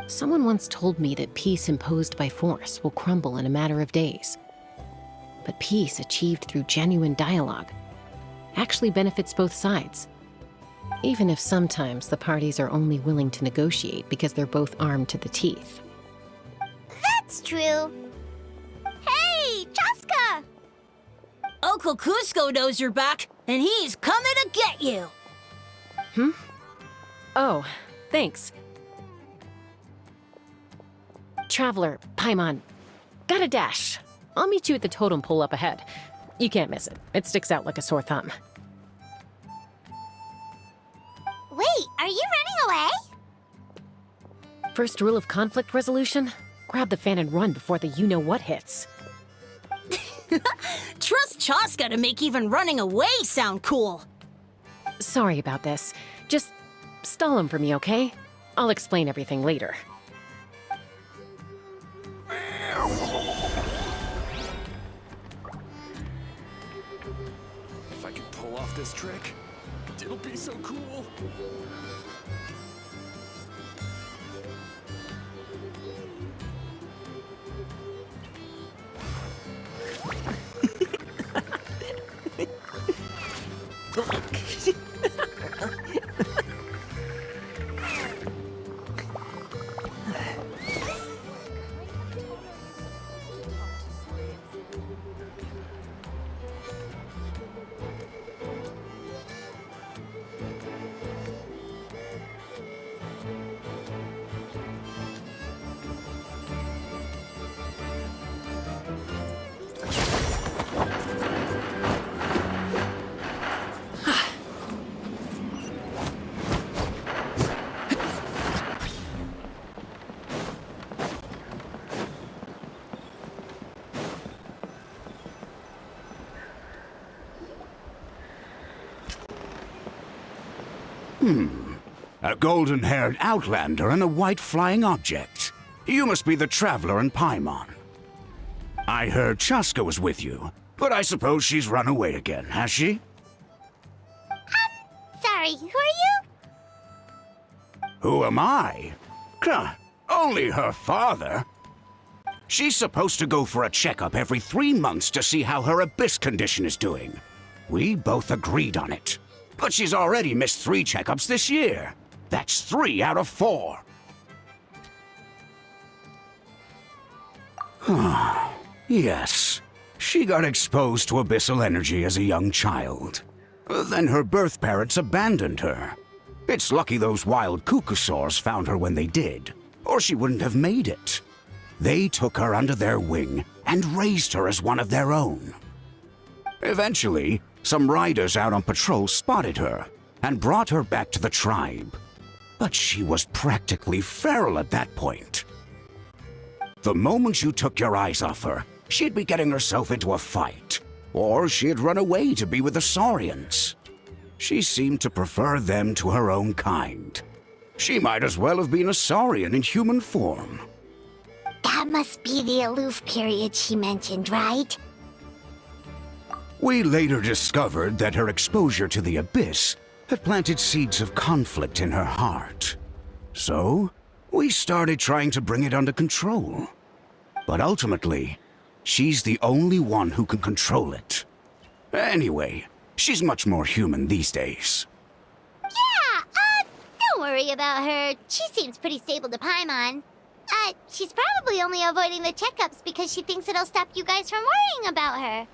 Someone once told me that peace imposed by force will crumble in a matter of days. But peace achieved through genuine dialogue actually benefits both sides. Even if sometimes the parties are only willing to negotiate because they're both armed to the teeth. That's true. Hey, Chaska! Uncle Cusco knows you're back, and he's coming to get you! Oh, thanks. Traveler, Paimon, gotta dash. I'll meet you at the totem pole up ahead. You can't miss it. It sticks out like a sore thumb. Wait, are you running away? First rule of conflict resolution? Grab the fan and run before the you-know-what hits. Trust Chaska to make even running away sound cool. Sorry about this. Just stall him for me, okay? I'll explain everything later. If I could pull off this trick, it'll be so cool. A golden-haired outlander and a white flying object. You must be the traveler in Paimon. I heard Chaska was with you, but I suppose she's run away again, has she? Sorry, who are you? Who am I? Only her father. She's supposed to go for a checkup every 3 months to see how her abyss condition is doing. We both agreed on it. But she's already missed 3 checkups this year. That's 3 out of 4. Yes, she got exposed to abyssal energy as a young child. Then her birth parents abandoned her. It's lucky those wild cuckoosaurs found her when they did, or she wouldn't have made it. They took her under their wing and raised her as one of their own. Eventually, some riders out on patrol spotted her and brought her back to the tribe. But she was practically feral at that point. The moment you took your eyes off her, she'd be getting herself into a fight, or she'd run away to be with the Saurians. She seemed to prefer them to her own kind. She might as well have been a Saurian in human form. That must be the aloof period she mentioned, right? We later discovered that her exposure to the abyss had planted seeds of conflict in her heart. So, we started trying to bring it under control. But ultimately, she's the only one who can control it. Anyway, she's much more human these days. Yeah, don't worry about her. She seems pretty stable to Paimon. She's probably only avoiding the checkups because she thinks it'll stop you guys from worrying about her.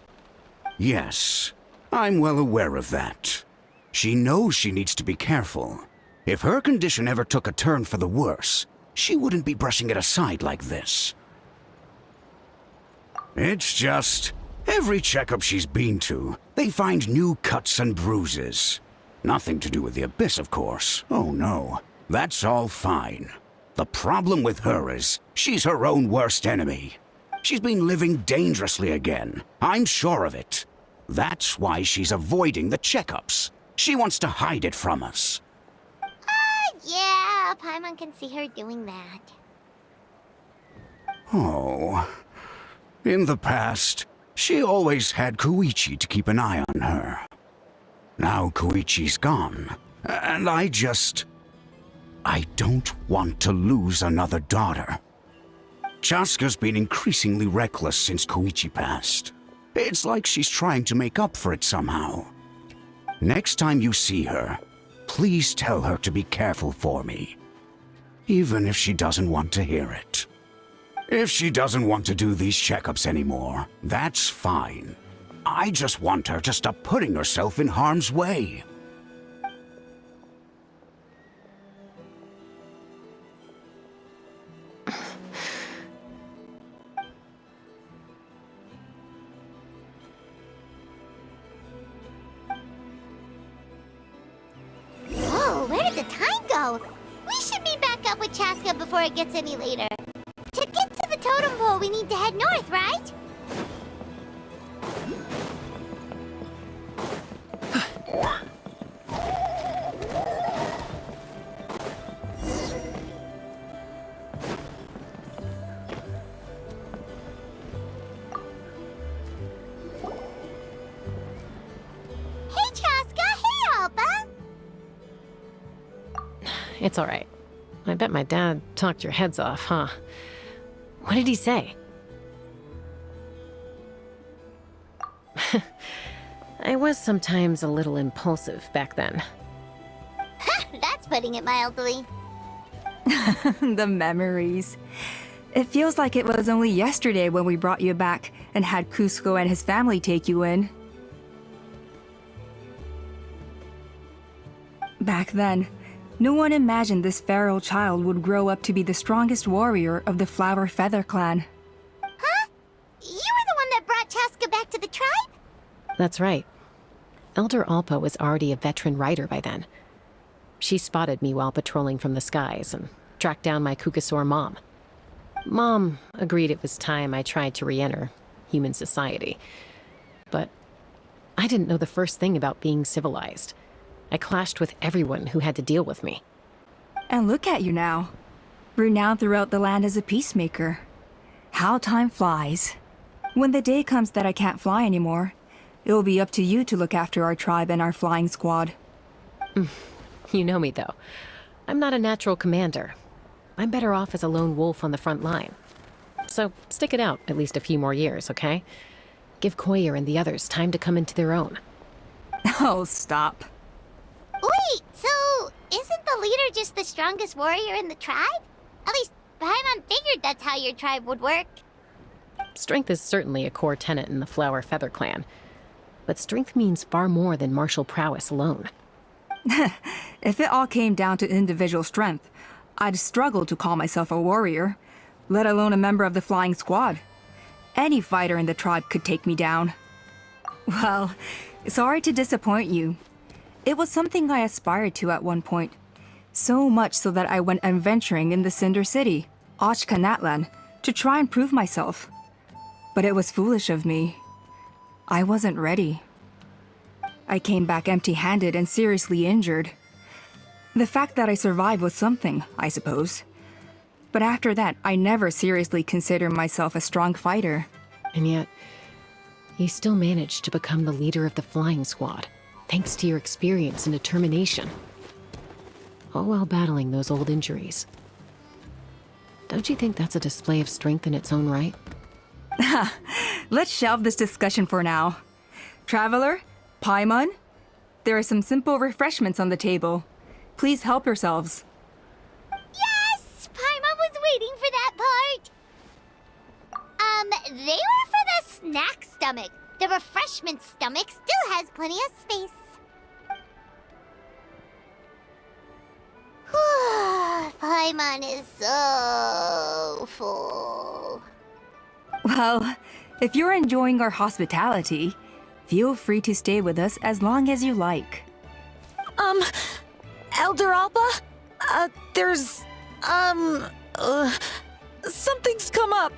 Yes, I'm well aware of that. She knows she needs to be careful. If her condition ever took a turn for the worse, she wouldn't be brushing it aside like this. It's just, every checkup she's been to, they find new cuts and bruises. Nothing to do with the abyss, of course. Oh no, that's all fine. The problem with her is, she's her own worst enemy. She's been living dangerously again. I'm sure of it. That's why she's avoiding the checkups. She wants to hide it from us. Yeah, Paimon can see her doing that. Oh. In the past, she always had Koichi to keep an eye on her. Now Koichi's gone, and I just... I don't want to lose another daughter. Chaska's been increasingly reckless since Koichi passed. It's like she's trying to make up for it somehow. Next time you see her, please tell her to be careful for me. Even if she doesn't want to hear it. If she doesn't want to do these checkups anymore, that's fine. I just want her to stop putting herself in harm's way. Whoa, where did the time go? We should meet back up with Chaska before it gets any later. To get to the totem pole, we need to head north, right? Hey, Chaska! Hey, Alba! It's all right. I bet my dad talked your heads off, huh? What did he say? I was sometimes a little impulsive back then. That's putting it mildly. The memories. It feels like it was only yesterday when we brought you back and had Cusco and his family take you in. Back then, no one imagined this feral child would grow up to be the strongest warrior of the Flower Feather clan. Huh? You were the one that brought Chaska back to the tribe? That's right. Elder Alpa was already a veteran rider by then. She spotted me while patrolling from the skies and tracked down my Kukasaur mom. Mom agreed it was time I tried to re-enter human society. But I didn't know the first thing about being civilized. I clashed with everyone who had to deal with me. And look at you now, renowned throughout the land as a peacemaker. How time flies. When the day comes that I can't fly anymore, it will be up to you to look after our tribe and our flying squad. You know me, though. I'm not a natural commander. I'm better off as a lone wolf on the front line. So stick it out at least a few more years, okay? Give Koyer and the others time to come into their own. Oh, stop. Wait, so isn't the leader just the strongest warrior in the tribe? At least Paimon figured that's how your tribe would work. Strength is certainly a core tenet in the Flower Feather clan. But strength means far more than martial prowess alone. If it all came down to individual strength, I'd struggle to call myself a warrior, let alone a member of the flying squad. Any fighter in the tribe could take me down. Well, sorry to disappoint you. It was something I aspired to at one point. So much so that I went adventuring in the Cinder City, Ochka Natlan, to try and prove myself. But it was foolish of me. I wasn't ready. I came back empty-handed and seriously injured. The fact that I survived was something, I suppose. But after that, I never seriously considered myself a strong fighter. And yet, you still managed to become the leader of the flying squad, thanks to your experience and determination. All while battling those old injuries. Don't you think that's a display of strength in its own right? Let's shelve this discussion for now. Traveler, Paimon, there are some simple refreshments on the table. Please help yourselves. Yes! Paimon was waiting for that part! They were for the snack stomach. The refreshment stomach still has plenty of space. Paimon is so full. Well, if you're enjoying our hospitality, feel free to stay with us as long as you like. Elder Alba? Something's come up.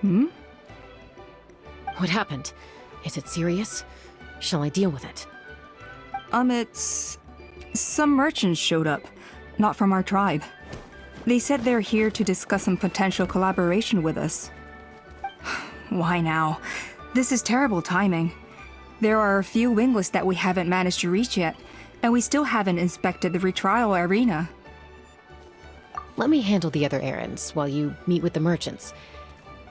Hmm? What happened? Is it serious? Shall I deal with it? It's... Some merchants showed up, not from our tribe. They said they're here to discuss some potential collaboration with us. Why now? This is terrible timing. There are a few wingless that we haven't managed to reach yet, And we still haven't inspected the retrial arena. Let me handle the other errands while you meet with the merchants.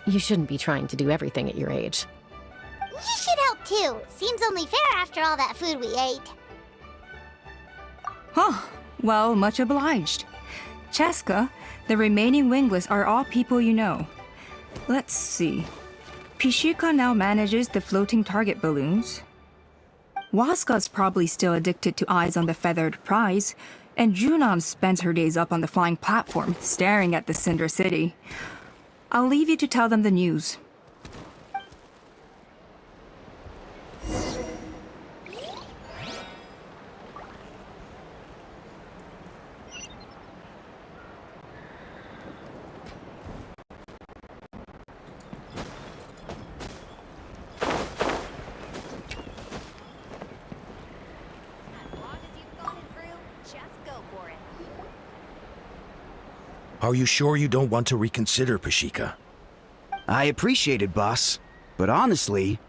You shouldn't be trying to do everything at your age. You should help too. Seems only fair after all that food we ate. Huh. Well, much obliged. Cheska, the remaining wingless are all people you know. Let's see. Pishika now manages the floating target balloons. Waska's probably still addicted to Eyes on the Feathered Prize, and Junon spends her days up on the flying platform, staring at the Cinder City. I'll leave you to tell them the news. Are you sure you don't want to reconsider, Pashika? I appreciate it, boss. But honestly,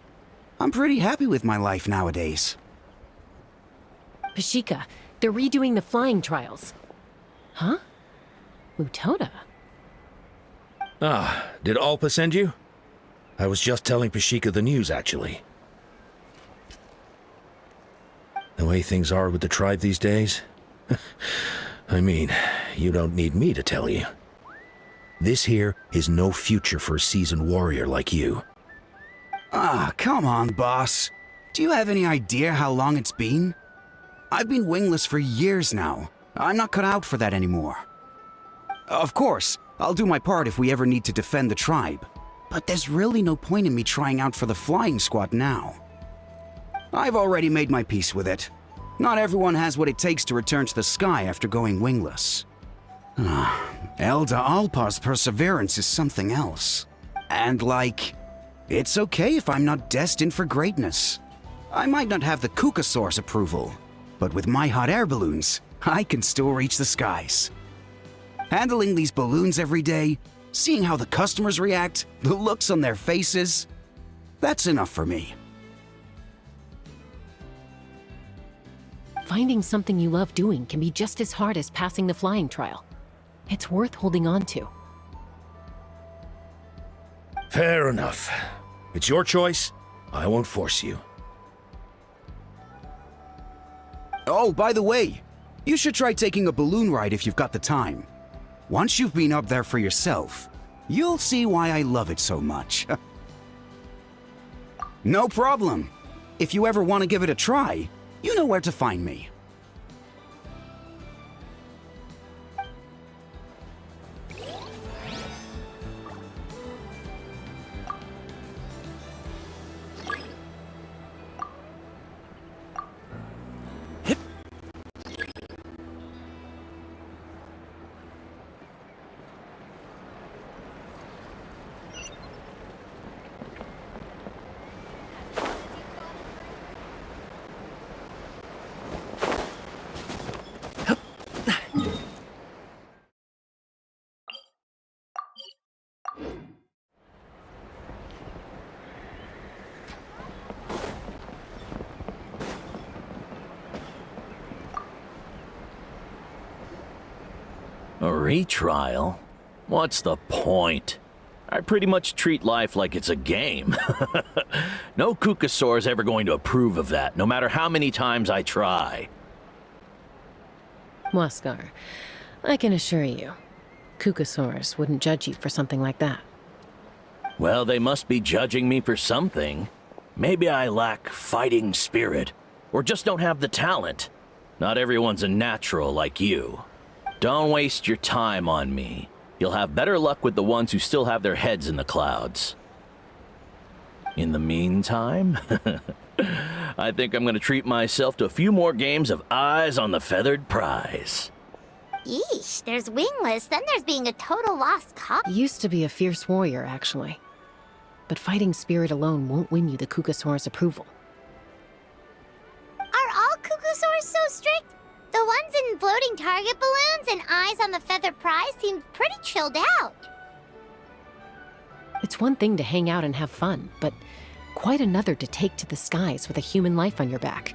I'm pretty happy with my life nowadays. Pashika, they're redoing the flying trials. Huh? Mutoda? Ah, did Alpa send you? I was just telling Pashika the news, actually. The way things are with the tribe these days? I mean, you don't need me to tell you. This here is no future for a seasoned warrior like you. Ah, come on, boss. Do you have any idea how long it's been? I've been wingless for years now. I'm not cut out for that anymore. Of course, I'll do my part if we ever need to defend the tribe. But there's really no point in me trying out for the flying squad now. I've already made my peace with it. Not everyone has what it takes to return to the sky after going wingless. Elder Alpa's perseverance is something else. And it's okay if I'm not destined for greatness. I might not have the Kukasaur's approval, but with my hot air balloons, I can still reach the skies. Handling these balloons every day, seeing how the customers react, the looks on their faces, that's enough for me. Finding something you love doing can be just as hard as passing the flying trial. It's worth holding on to. Fair enough. It's your choice. I won't force you. Oh, by the way, you should try taking a balloon ride if you've got the time. Once you've been up there for yourself, you'll see why I love it so much. No problem. If you ever want to give it a try, you know where to find me. A retrial? What's the point? I pretty much treat life like it's a game. No Kukasaur's ever going to approve of that, no matter how many times I try. Waskar, I can assure you, Kukasaurs wouldn't judge you for something like that. Well, they must be judging me for something. Maybe I lack fighting spirit, or just don't have the talent. Not everyone's a natural like you. Don't waste your time on me. You'll have better luck with the ones who still have their heads in the clouds. In the meantime, I think I'm gonna treat myself to a few more games of Eyes on the Feathered Prize. Yeesh, there's wingless, then there's being a total lost cause. Used to be a fierce warrior, actually. But fighting spirit alone won't win you the Kukasaur's approval. Are all Kukusaurs so strict? The ones in floating target balloons and Eyes on the Feathered Prize seemed pretty chilled out. It's one thing to hang out and have fun, but quite another to take to the skies with a human life on your back.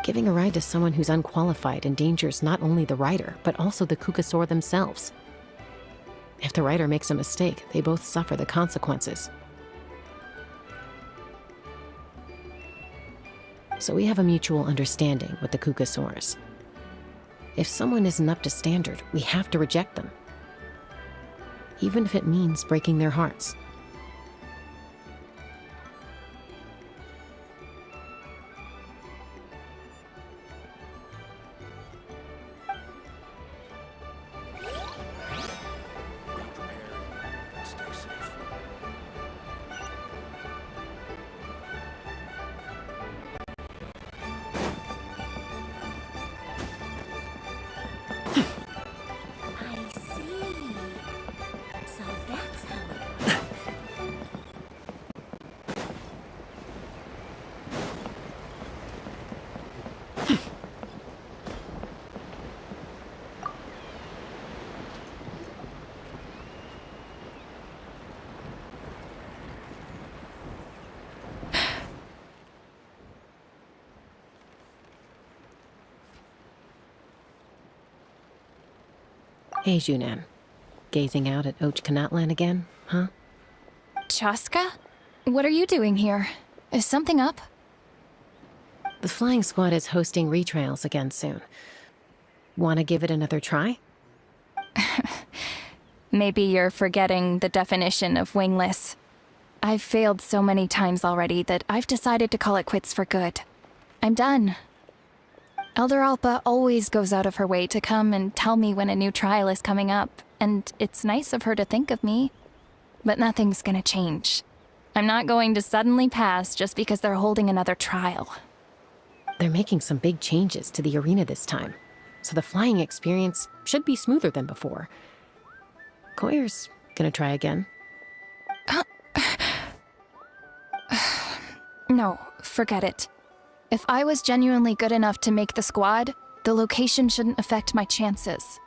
Giving a ride to someone who's unqualified endangers not only the rider, but also the Kukasaur themselves. If the rider makes a mistake, they both suffer the consequences. So we have a mutual understanding with the Kukasaurs. If someone isn't up to standard, we have to reject them. Even if it means breaking their hearts. I see. So that's how it works. Hey, Junan. Gazing out at Ochkanatlan again, huh? Chaska? What are you doing here? Is something up? The flying squad is hosting retrials again soon. Want to give it another try? Maybe you're forgetting the definition of wingless. I've failed so many times already that I've decided to call it quits for good. I'm done. Elder Alpa always goes out of her way to come and tell me when a new trial is coming up, and it's nice of her to think of me. But nothing's gonna change. I'm not going to suddenly pass just because they're holding another trial. They're making some big changes to the arena this time, so the flying experience should be smoother than before. Koyer's gonna try again. No, forget it. If I was genuinely good enough to make the squad, the location shouldn't affect my chances.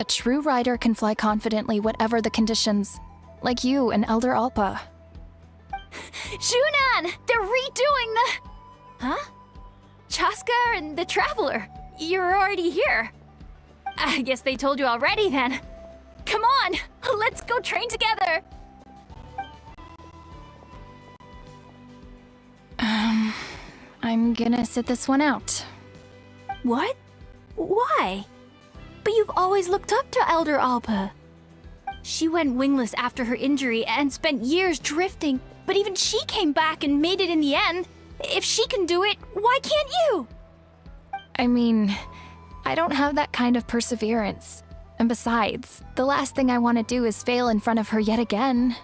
A true rider can fly confidently whatever the conditions, like you and Elder Alpa. Junan! They're redoing the... Huh? Chaska and the Traveler. You're already here. I guess they told you already then. Come on, let's go train together. I'm gonna sit this one out. What? Why? But you've always looked up to Elder Alpa. She went wingless after her injury and spent years drifting, but even she came back and made it in the end. If she can do it, why can't you? I mean, I don't have that kind of perseverance. And besides, the last thing I want to do is fail in front of her yet again.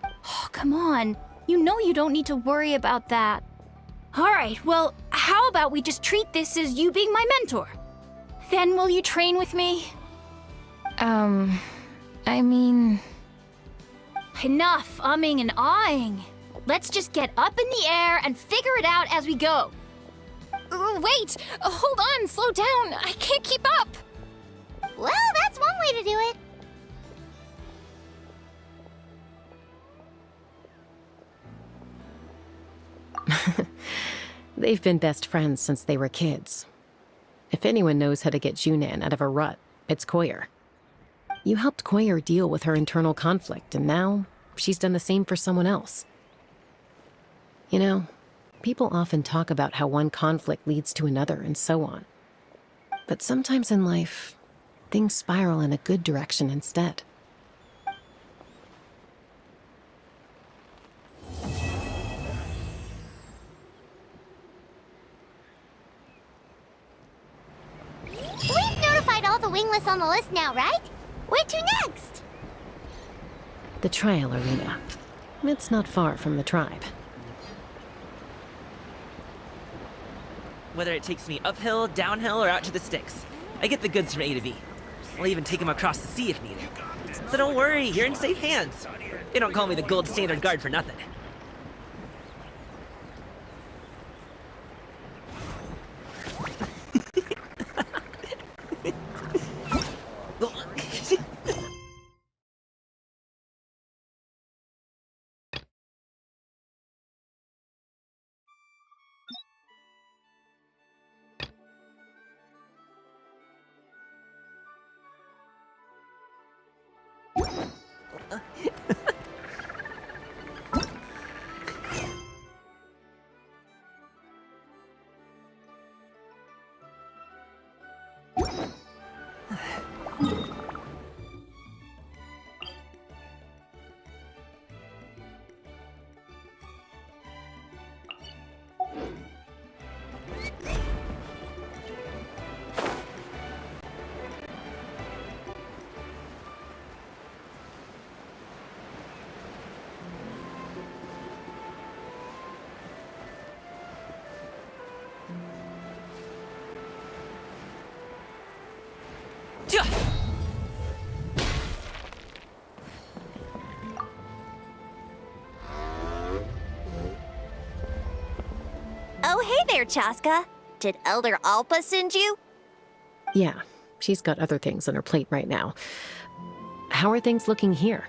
Oh, come on. You know you don't need to worry about that. Alright, well, how about we just treat this as you being my mentor? Then will you train with me? I mean... Enough umming and ahhing. Let's just get up in the air and figure it out as we go. Wait! Hold on, slow down. I can't keep up. Well, that's one way to do it. They've been best friends since they were kids. If anyone knows how to get Junan out of a rut, it's Koyer. You helped Koyer deal with her internal conflict, and now she's done the same for someone else. You know, people often talk about how one conflict leads to another and so on. But sometimes in life, things spiral in a good direction instead. We've notified all the wingless on the list now, right? Where to next? The trial arena. It's not far from the tribe. Whether it takes me uphill, downhill, or out to the sticks, I get the goods from A to B. I'll even take them across the sea if needed. So don't worry, you're in safe hands. They don't call me the gold standard guard for nothing. Oh, hey there, Chaska. Did Elder Alpa send you? Yeah, she's got other things on her plate right now. How are things looking here?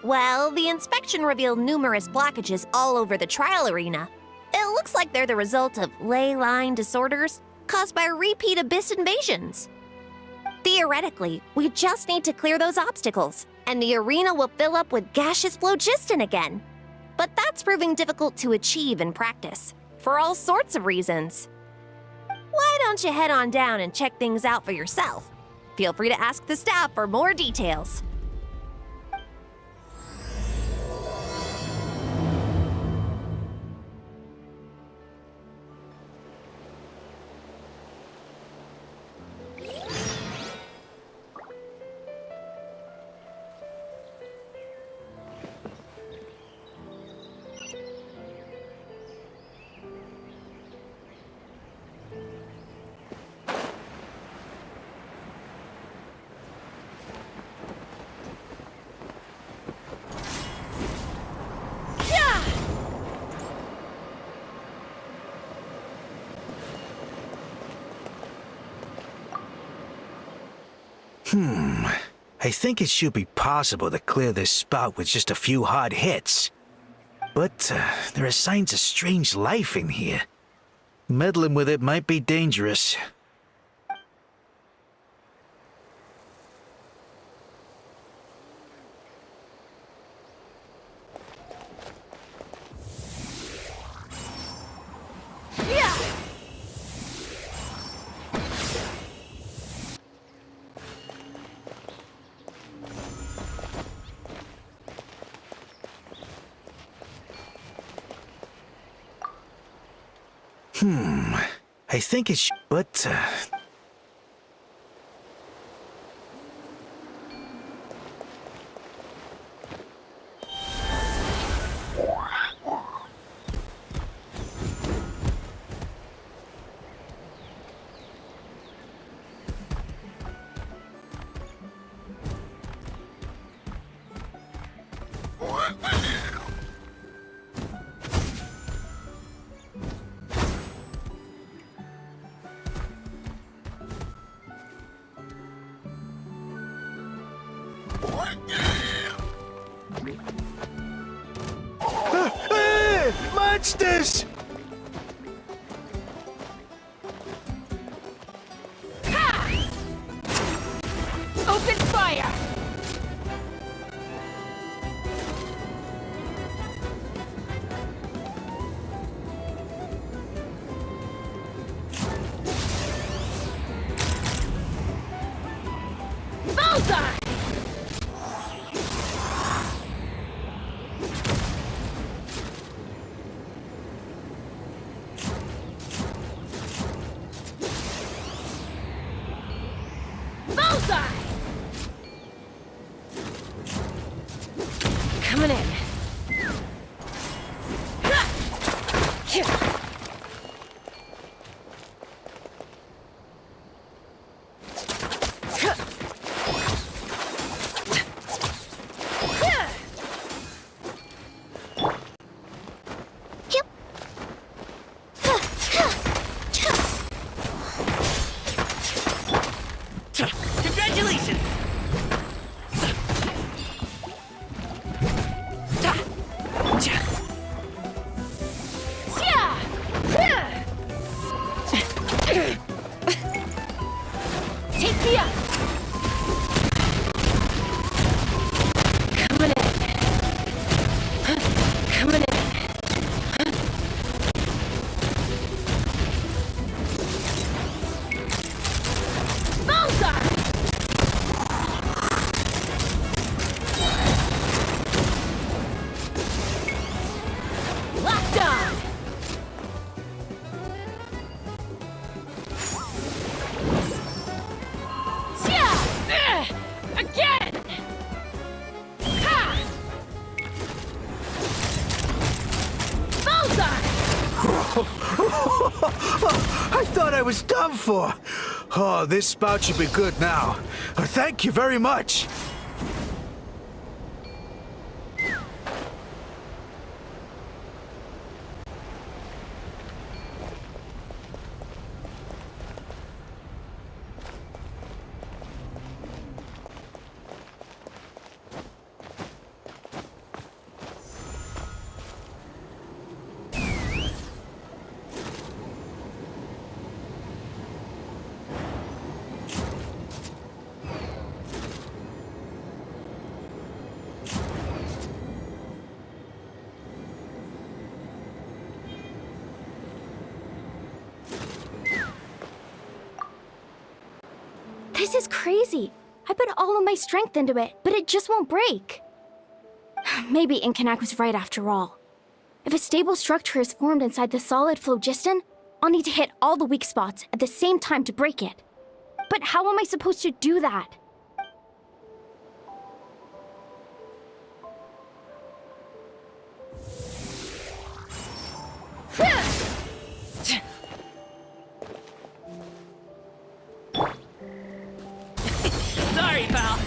Well, the inspection revealed numerous blockages all over the trial arena. It looks like they're the result of ley line disorders caused by repeat abyss invasions. Theoretically, we just need to clear those obstacles, and the arena will fill up with gaseous phlogiston again. But that's proving difficult to achieve in practice, for all sorts of reasons. Why don't you head on down and check things out for yourself? Feel free to ask the staff for more details. I think it should be possible to clear this spot with just a few hard hits. But there are signs of strange life in here. Meddling with it might be dangerous. I think it should, but monsters! Open fire! Bullseye! Bullseye! Coming in. Congratulations! Take me up! Coming in. Coming in. I was done for. Oh, this spout should be good now. Thank you very much. This is crazy. I put all of my strength into it, but it just won't break. Maybe Inkanak was right after all. If a stable structure is formed inside the solid phlogiston, I'll need to hit all the weak spots at the same time to break it. But how am I supposed to do that? Sorry, pal.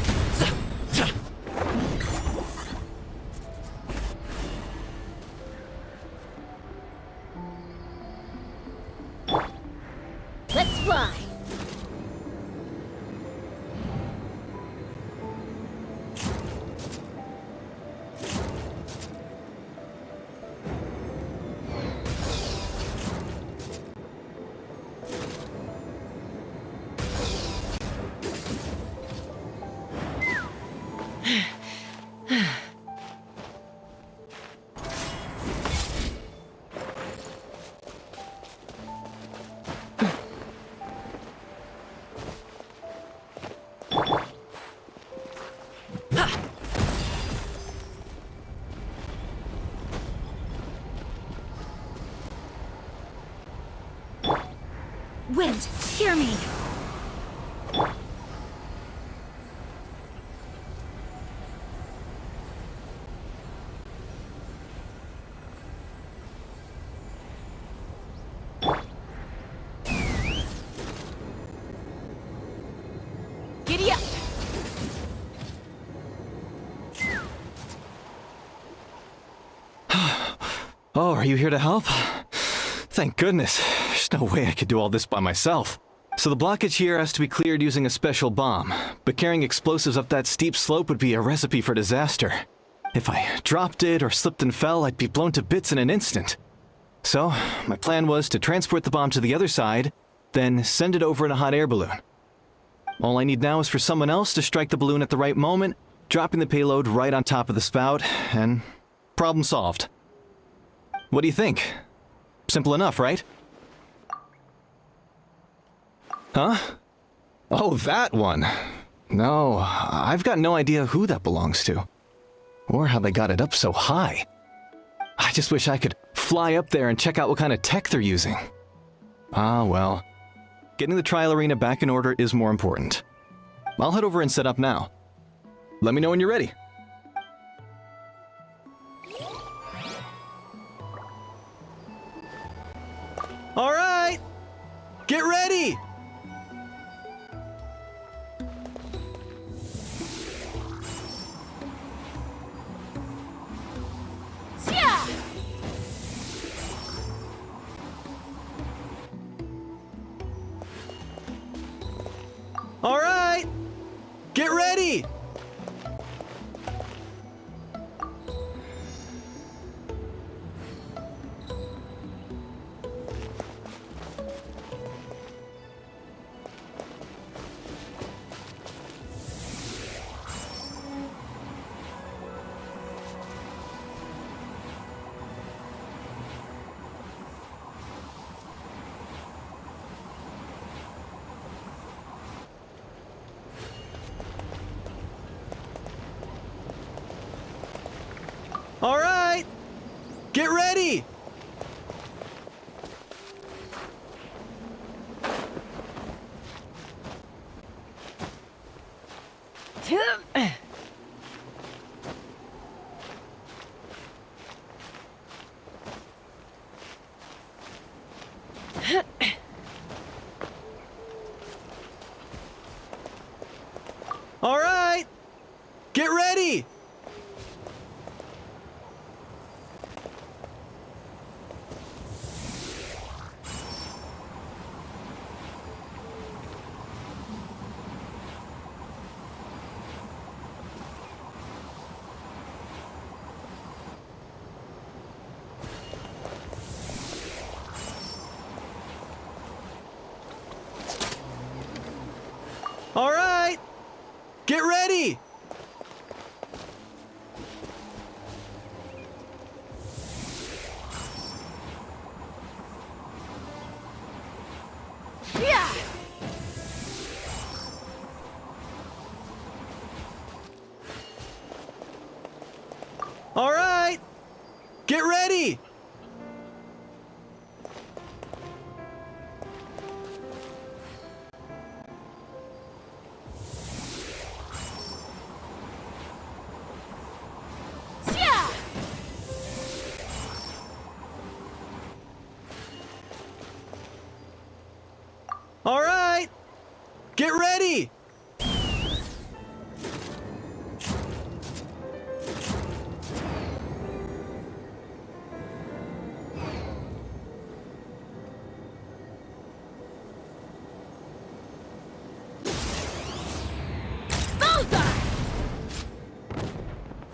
Let's fly! Wind, hear me. Giddy up! Oh, are you here to help? Thank goodness. There's no way I could do all this by myself. So the blockage here has to be cleared using a special bomb, but carrying explosives up that steep slope would be a recipe for disaster. If I dropped it or slipped and fell, I'd be blown to bits in an instant. So, my plan was to transport the bomb to the other side, then send it over in a hot air balloon. All I need now is for someone else to strike the balloon at the right moment, dropping the payload right on top of the spout, and problem solved. What do you think? Simple enough, right? Huh? Oh, that one. No, I've got no idea who that belongs to. Or how they got it up so high. I just wish I could fly up there and check out what kind of tech they're using. Ah, well. Getting the trial arena back in order is more important. I'll head over and set up now. Let me know when you're ready. All right! Get ready! All right! Get ready! All right! Get ready! All right! Get ready! All right! Get ready! Yeah! All right! Get ready! Yeah! All right! Get ready!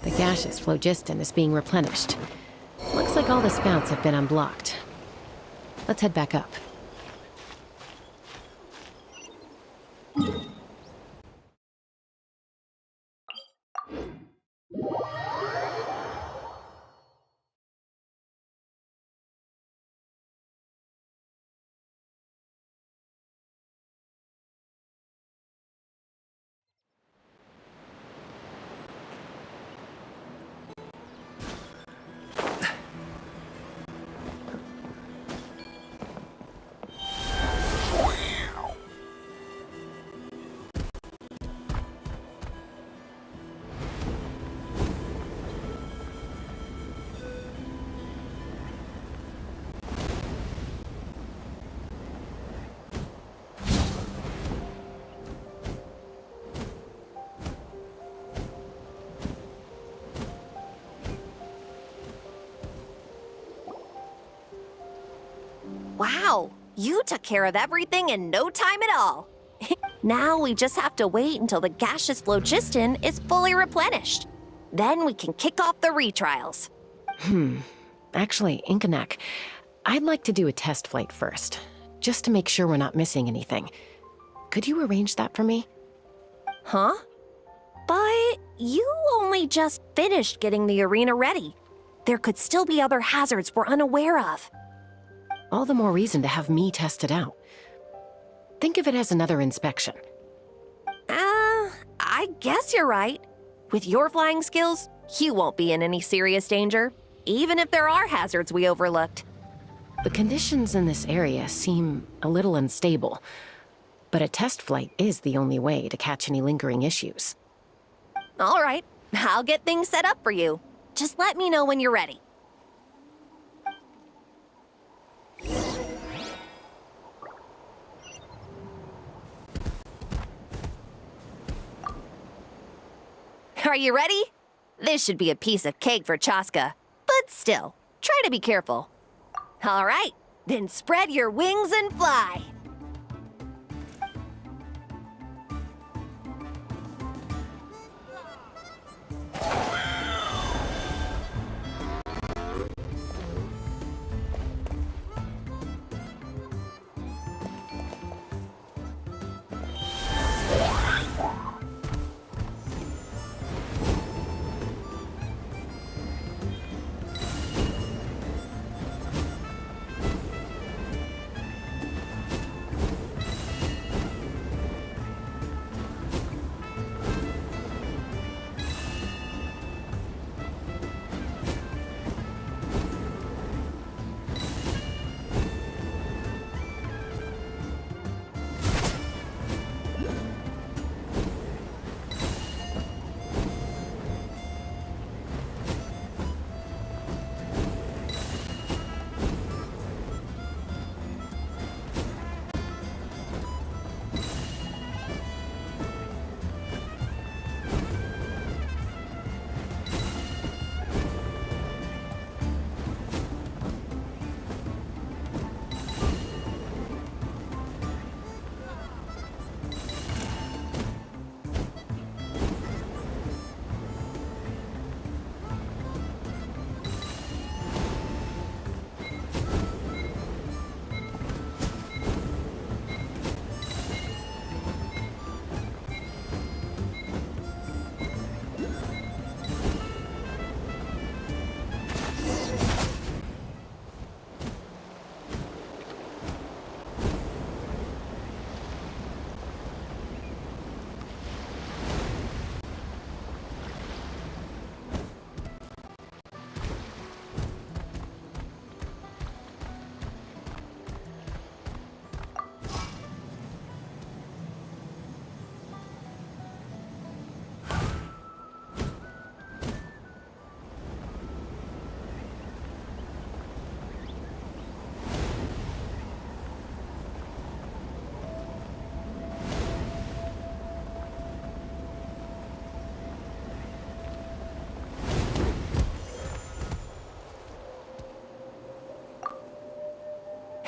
The gaseous phlogiston is being replenished. Looks like all the spouts have been unblocked. Let's head back up. Wow, you took care of everything in no time at all. Now we just have to wait until the gaseous phlogiston is fully replenished. Then we can kick off the retrials. Actually, Inkanak, I'd like to do a test flight first, just to make sure we're not missing anything. Could you arrange that for me? Huh? But you only just finished getting the arena ready. There could still be other hazards we're unaware of. All the more reason to have me test it out. Think of it as another inspection. I guess you're right. With your flying skills, you won't be in any serious danger, even if there are hazards we overlooked. The conditions in this area seem a little unstable, but a test flight is the only way to catch any lingering issues. All right, I'll get things set up for you. Just let me know when you're ready. Are you ready? This should be a piece of cake for Chaska, but still, try to be careful. All right, then spread your wings and fly.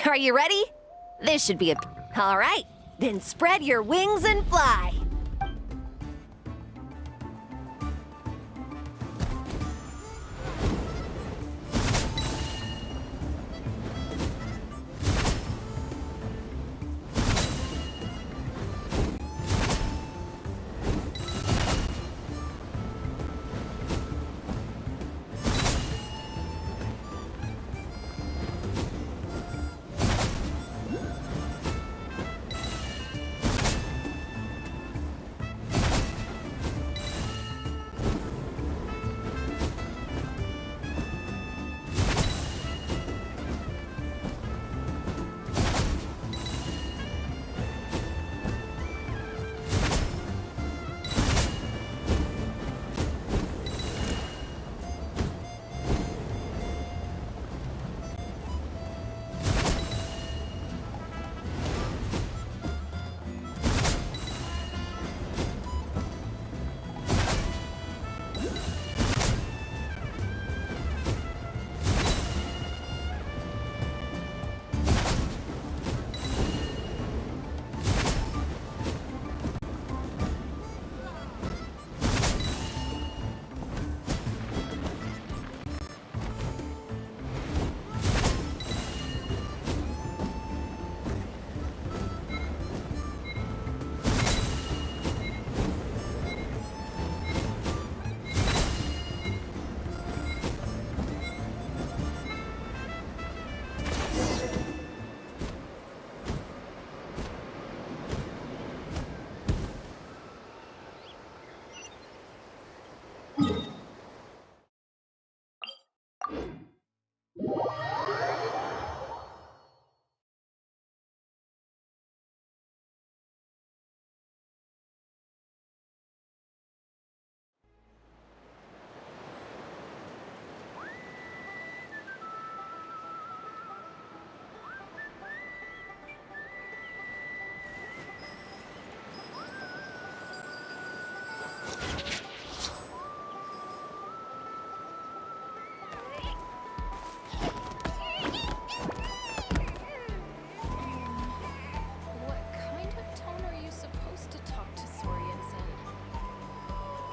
Are you ready? This should be a... All right, then spread your wings and fly.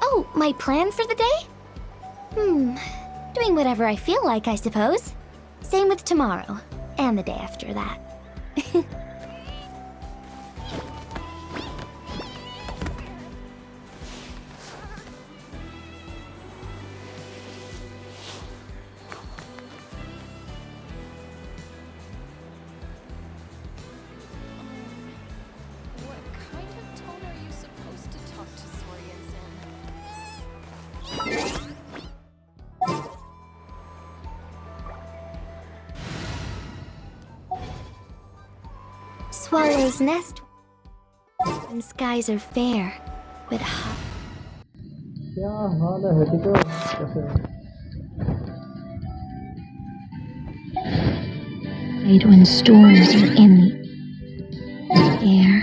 Oh, my plan for the day? Doing whatever I feel like, I suppose. Same with tomorrow, and the day after that. Swallow's nest. And skies are fair, but hot. क्या हाल है हेटिको कैसे है? Right when storms are in the air.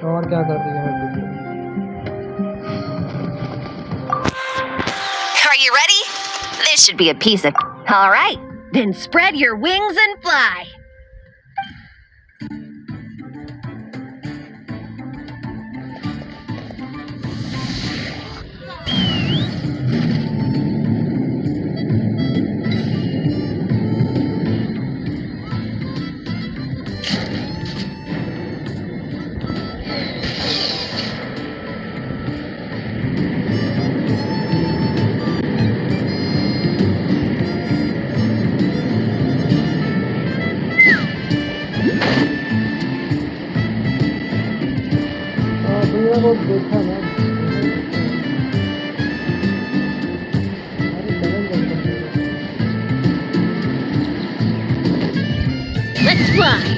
और क्या कर रही है हेटिको? Are you ready? This should be a piece of... All right, then spread your wings and fly. दुनिया को देखा ना अरे Let's fly!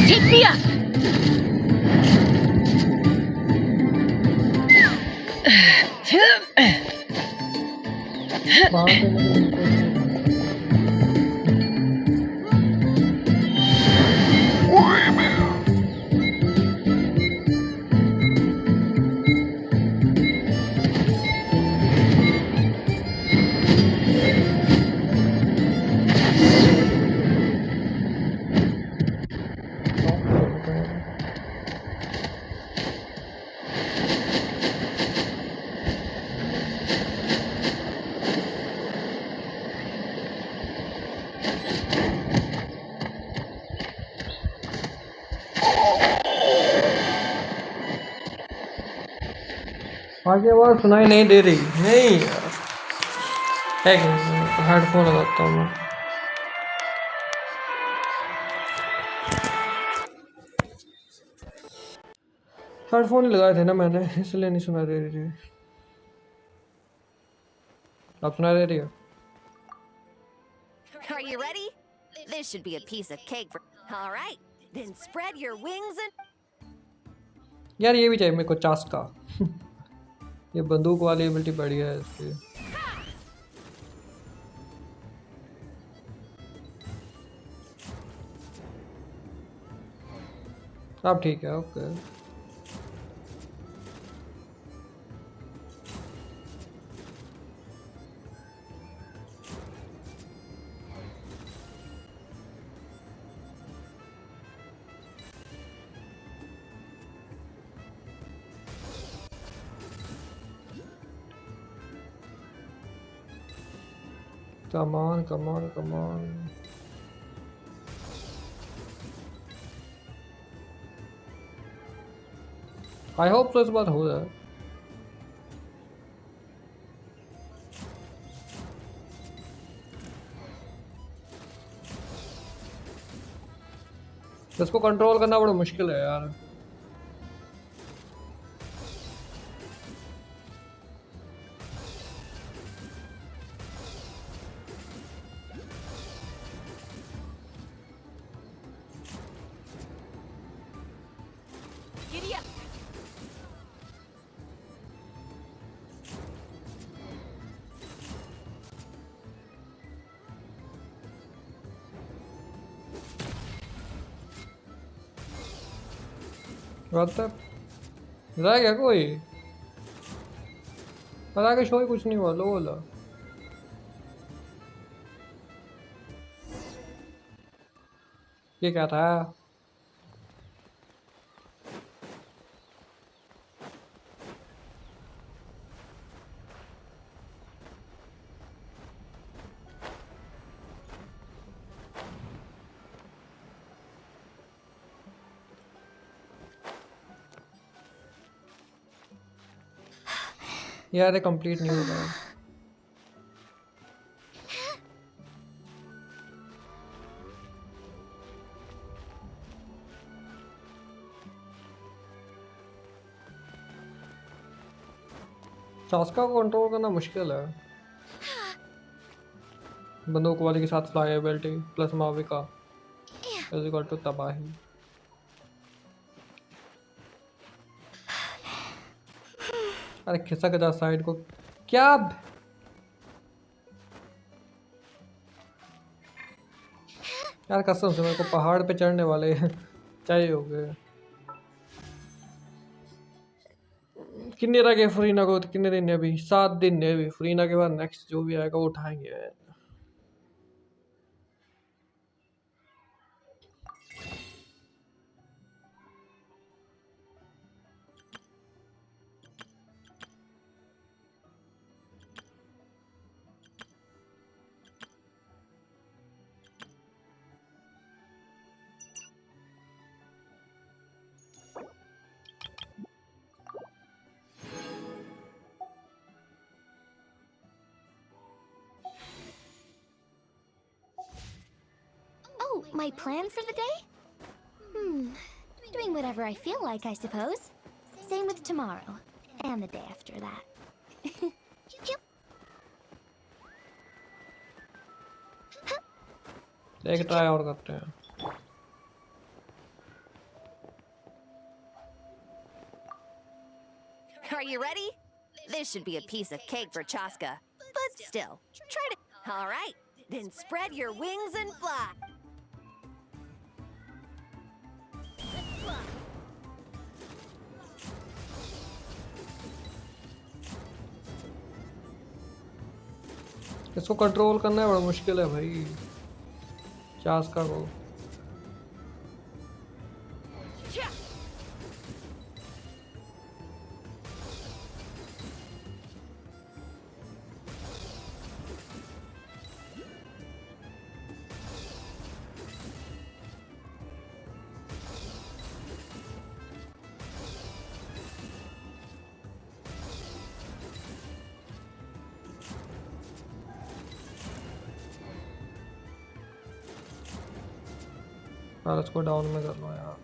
Take me up! आगे आवाज सुनाई नहीं दे रही नहीं यार। एक हेडफोन लगाता हूँ मैं। हेडफोन लगाए थे ना मैंने, इसलिए नहीं सुनाई दे रही थी। अब सुनाई दे रही है? Are you ready? This should be a piece of cake for... All right, then spread your wings and... यार ये भी चाहिए मेरे को चास का। ये बंदूक वाली एबिलिटी बढ़िया है इसकी। अब ठीक है, okay. Come on, come on, come on. I hope so इस बार हो जाए। इसको कंट्रोल करना बड़ा मुश्किल है यार। Giddy up! रह गया कोई? पता के शो ही कुछ नहीं हुआ, लो बोला। ये क्या था? यार ये कंप्लीट नहीं हो रहा। चास्का को कंट्रोल करना मुश्किल है। बंदूक वाले के साथ फ्लाई एबिलिटी प्लस माविका इज इक्वल टू तबाही। अरे खिसक जा साइड को। क्या यार कसम से मेरे को पहाड़ पे चढ़ने वाले चाहिए हो गए। कितने रह गए फरीना को? कितने दिन है अभी? 7 दिन है अभी। फरीना के बाद नेक्स्ट जो भी आएगा वो उठाएंगे। My plan for the day? Doing whatever I feel like, I suppose. Same with tomorrow. And the day after that. एक ट्राई और करते हैं. Are you ready? This should be a piece of cake for Chaska. But still, try to... All right, then spread your wings and fly. इसको control करना बड़ा मुश्किल है भाई. चास्का को. यार इसको डाउन में कर लो यार.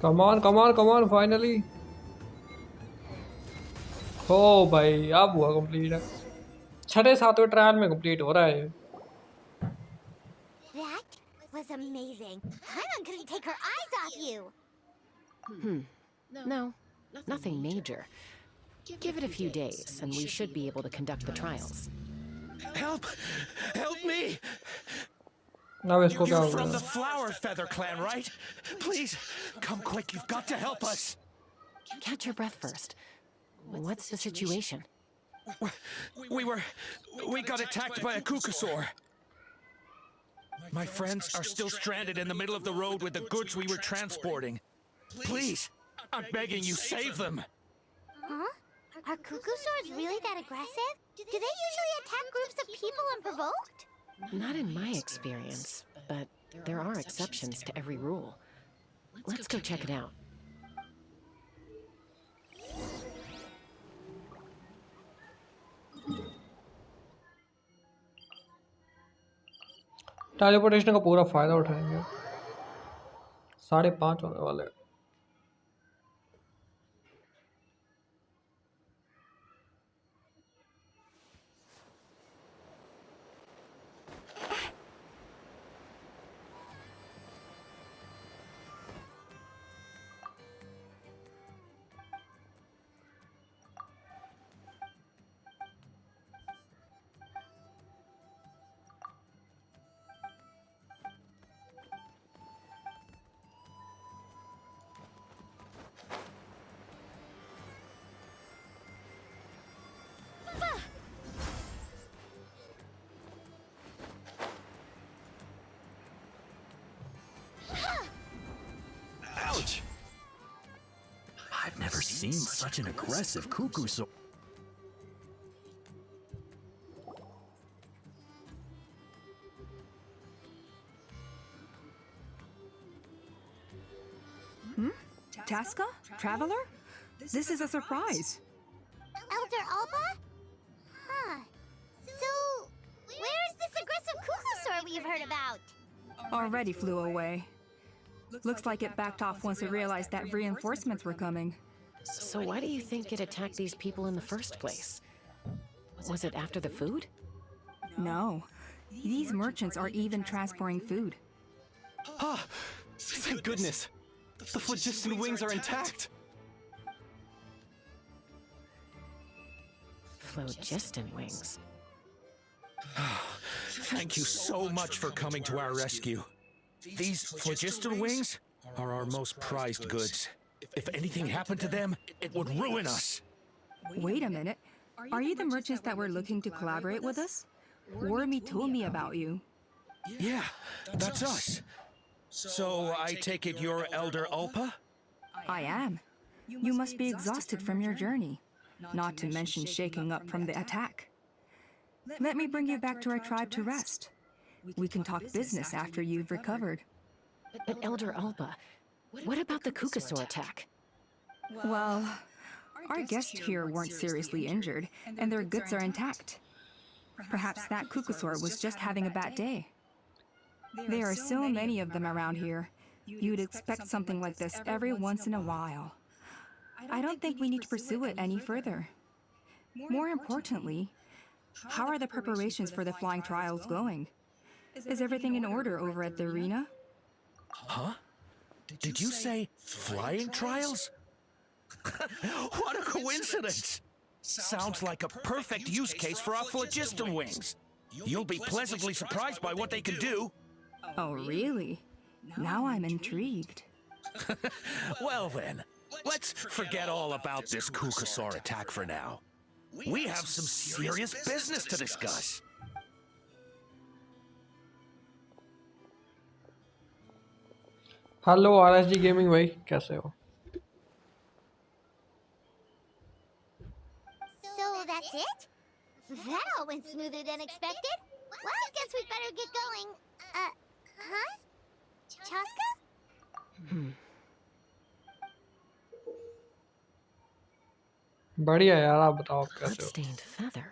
Come on, come on, come on, finally. ओ भाई अब हुआ कंप्लीट. छठे सातवें ट्रायल में कंप्लीट हो रहा है. That was amazing. Paimon couldn't take her eyes off you. No, nothing major. Give it a few days, and we should be able to conduct the trials. Help! Help me! अब इसको क्या You're हो from गया? the Flower Feather clan, right? Please, come quick. You've got to help us. Catch your breath first. What's the situation? We got attacked by a Kukusaur. My friends are still stranded in the middle of the road with the goods we were transporting. Please, I'm begging you, save them. Huh? Are Kukusaurs really that aggressive? Do they usually attack groups of people unprovoked? Not in my experience, but there are exceptions to every rule. Let's go check it out. Teleportation का पूरा फायदा उठाएंगे. 5:30 होने वाले हैं. Ouch! I've never seen such an aggressive Kukusaur. Chaska? Traveler? This is a surprise. Elder Alba? Huh. So, where's this aggressive Kukusaur we've heard about? Already flew away. Looks like it backed off once it realized that reinforcements were coming. So why do you think it attacked these people in the first place? Was it after the food? No. These merchants are even transporting food. Ah! Thank goodness! The phlogiston wings are intact! Phlogiston wings. Thank you so much for coming to our rescue. These phlogiston wings are our most prized goods. If anything happened to them, it would ruin us. Wait a minute. Are you the merchants that were looking to collaborate with us? Wormy told me about you. Yeah, that's us. So I take it you're Elder Ulpa? I am. You must be exhausted from your journey, not to mention shaking up from the attack. Let me bring you back to our tribe to rest. We can talk business after you've recovered. But Elder Alba, what about the Kukasaur attack? Well, our guests here weren't seriously injured, and their goods are intact. Perhaps that Kukasaur was just having a bad day. There are so many of them around here. You'd expect something like this every once in a while. I don't think we need to pursue it any further. More importantly, how are the preparations for the flying trials going? Is everything in order over at the arena? Huh? Did you say flying trials? What a coincidence! Sounds like a perfect use case for our phlogiston wings. You'll be pleasantly surprised by what they can do. Oh, really? Now I'm intrigued. Well then, let's forget all about this Kukasaur attack for now. We have some serious business to discuss. Hello RSG gaming भाई, कैसे हो? So that's it? That all went smoother than expected. Well, I guess we'd better get going. Huh? Chaska? बढ़िया यार, आप बताओ आप कैसे हो? Bloodstained feather.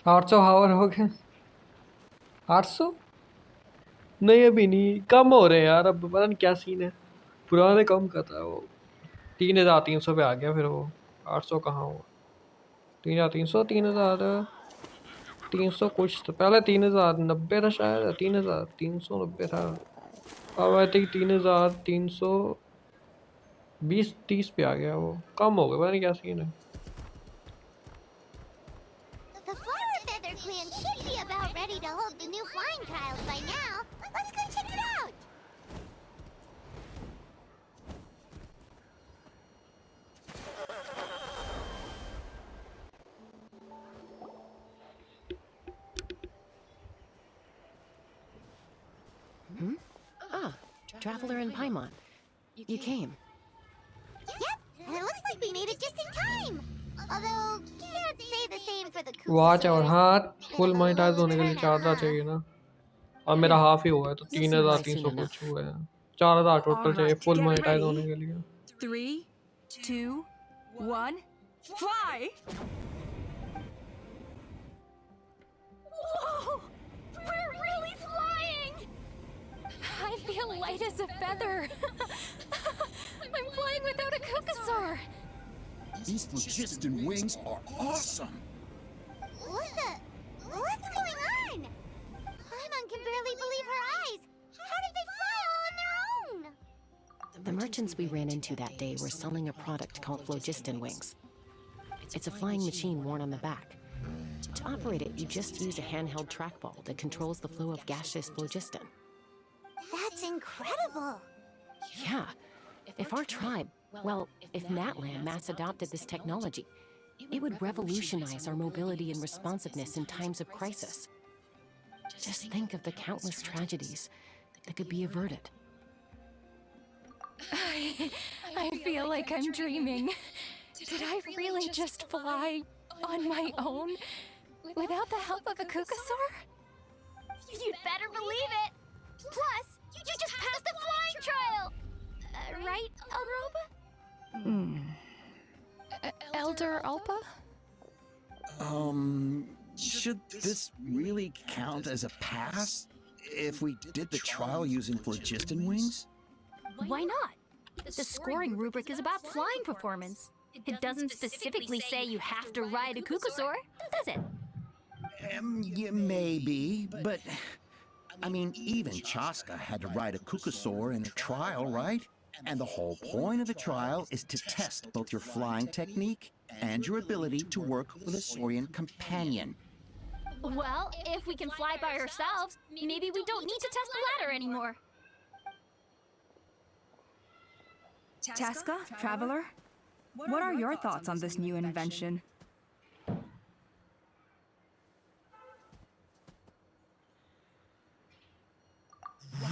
आठ सौ हावर हो गए। 800 नहीं, अभी नहीं, कम हो रहे हैं यार। अब पता नहीं क्या सीन है, पुराने कम करता है वो। 3300 पे आ गया, फिर वो 800 कहाँ हुआ? 3300 3300 कुछ तो पहले 3090 था शायद, 3390 था। अब आई थिंक 3320-30 पे आ गया वो। कम हो गया, पता नहीं क्या सीन है। The Flower Feather Clan should be about ready to hold the new flying trials by now. Let's go check it out! Ah, Traveler in Paimon. You came. Yep, and it looks like we made it just in time. Although, can't say the same for the watch और Kukasaurs. हाँ, full monetise होने के लिए 4000 चाहिए ना, और मेरा half ही हुआ है तो 3300 कुछ हुआ है। 4000 टोटल चाहिए फुल मोनेटाइज होने के लिए। 3, 2, 1, fly! Whoa! We're really flying! I feel light as a feather. I'm flying without a Kukasaur. These phlogiston wings are awesome! What's going on? Paimon can barely believe her eyes. How did they fly all on their own? The merchants we ran into that day were selling a product called phlogiston wings. It's a flying machine worn on the back. To operate it, you just use a handheld trackball that controls the flow of gaseous phlogiston. That's incredible. Yeah. If our tribe, well, if Natlan mass adopted this technology, it would revolutionize our mobility and responsiveness in times of crisis. Just think of the countless tragedies that could be averted. I feel like I'm dreaming. Did I really just fly on my own Without the help of a Kukasaur? You'd better believe it! Plus, you just passed the flying trial! Right, Elder Alba? Elder Alpa? Should this really count as a pass if we did the trial using phlogiston wings? Why not? The scoring rubric is about flying performance. It doesn't specifically say you have to ride a Kukasaur, does it? Yeah, maybe, but I mean, even Chaska had to ride a Kukasaur in a trial, right? And the whole point of the trial is to test both your flying technique and your ability to work with a Saurian companion. Well, if we can fly by ourselves, maybe we don't need to test the ladder anymore. Chaska, Traveler, what are your thoughts on this new invention?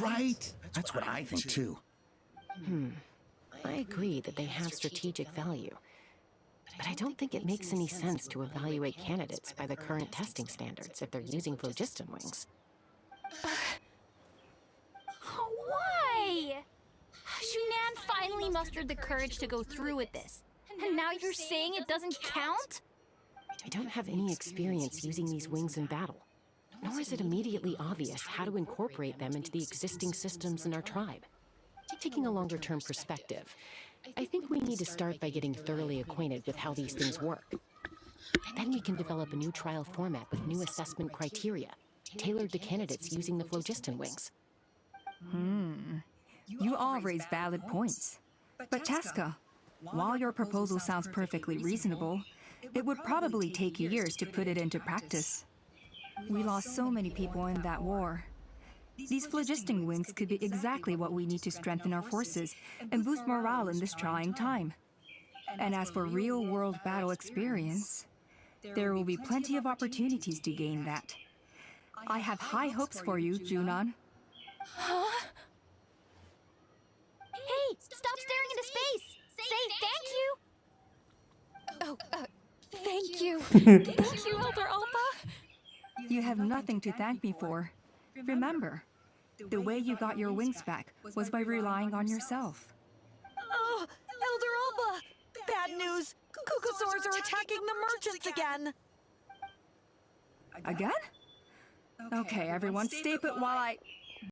Right? That's what I think too. I agree that they have strategic value. But I don't think it makes any sense to evaluate candidates by the current testing standards if they're using phlogiston wings. Why? Shunan finally mustered the courage to go through with this. And now you're saying it doesn't count? I don't have any experience using these wings in battle, nor is it immediately obvious how to incorporate them into the existing systems in our tribe. Taking a longer-term perspective, I think we need to start by getting thoroughly acquainted with how these things work. Then we can develop a new trial format with new assessment criteria, tailored to candidates using the phlogiston wings. You all raise valid points. But Chaska, while your proposal sounds perfectly reasonable, it would probably take years to put it into practice. We lost so many people in that war. These phlogiston wings could be exactly what we need to strengthen our forces and boost morale in this trying time. And as for real-world battle experience, there will be plenty of opportunities to gain that. I have high hopes for you, Junon. Huh? Hey, stop staring into space! Say thank you! Thank you, Elder Alpa! You have nothing to thank me for. Remember, the way you got your wings back was by relying on yourself. Oh, Elder Alba! Bad news! Kukasaurs are attacking the merchants again! Again? Okay, everyone, stay put while I...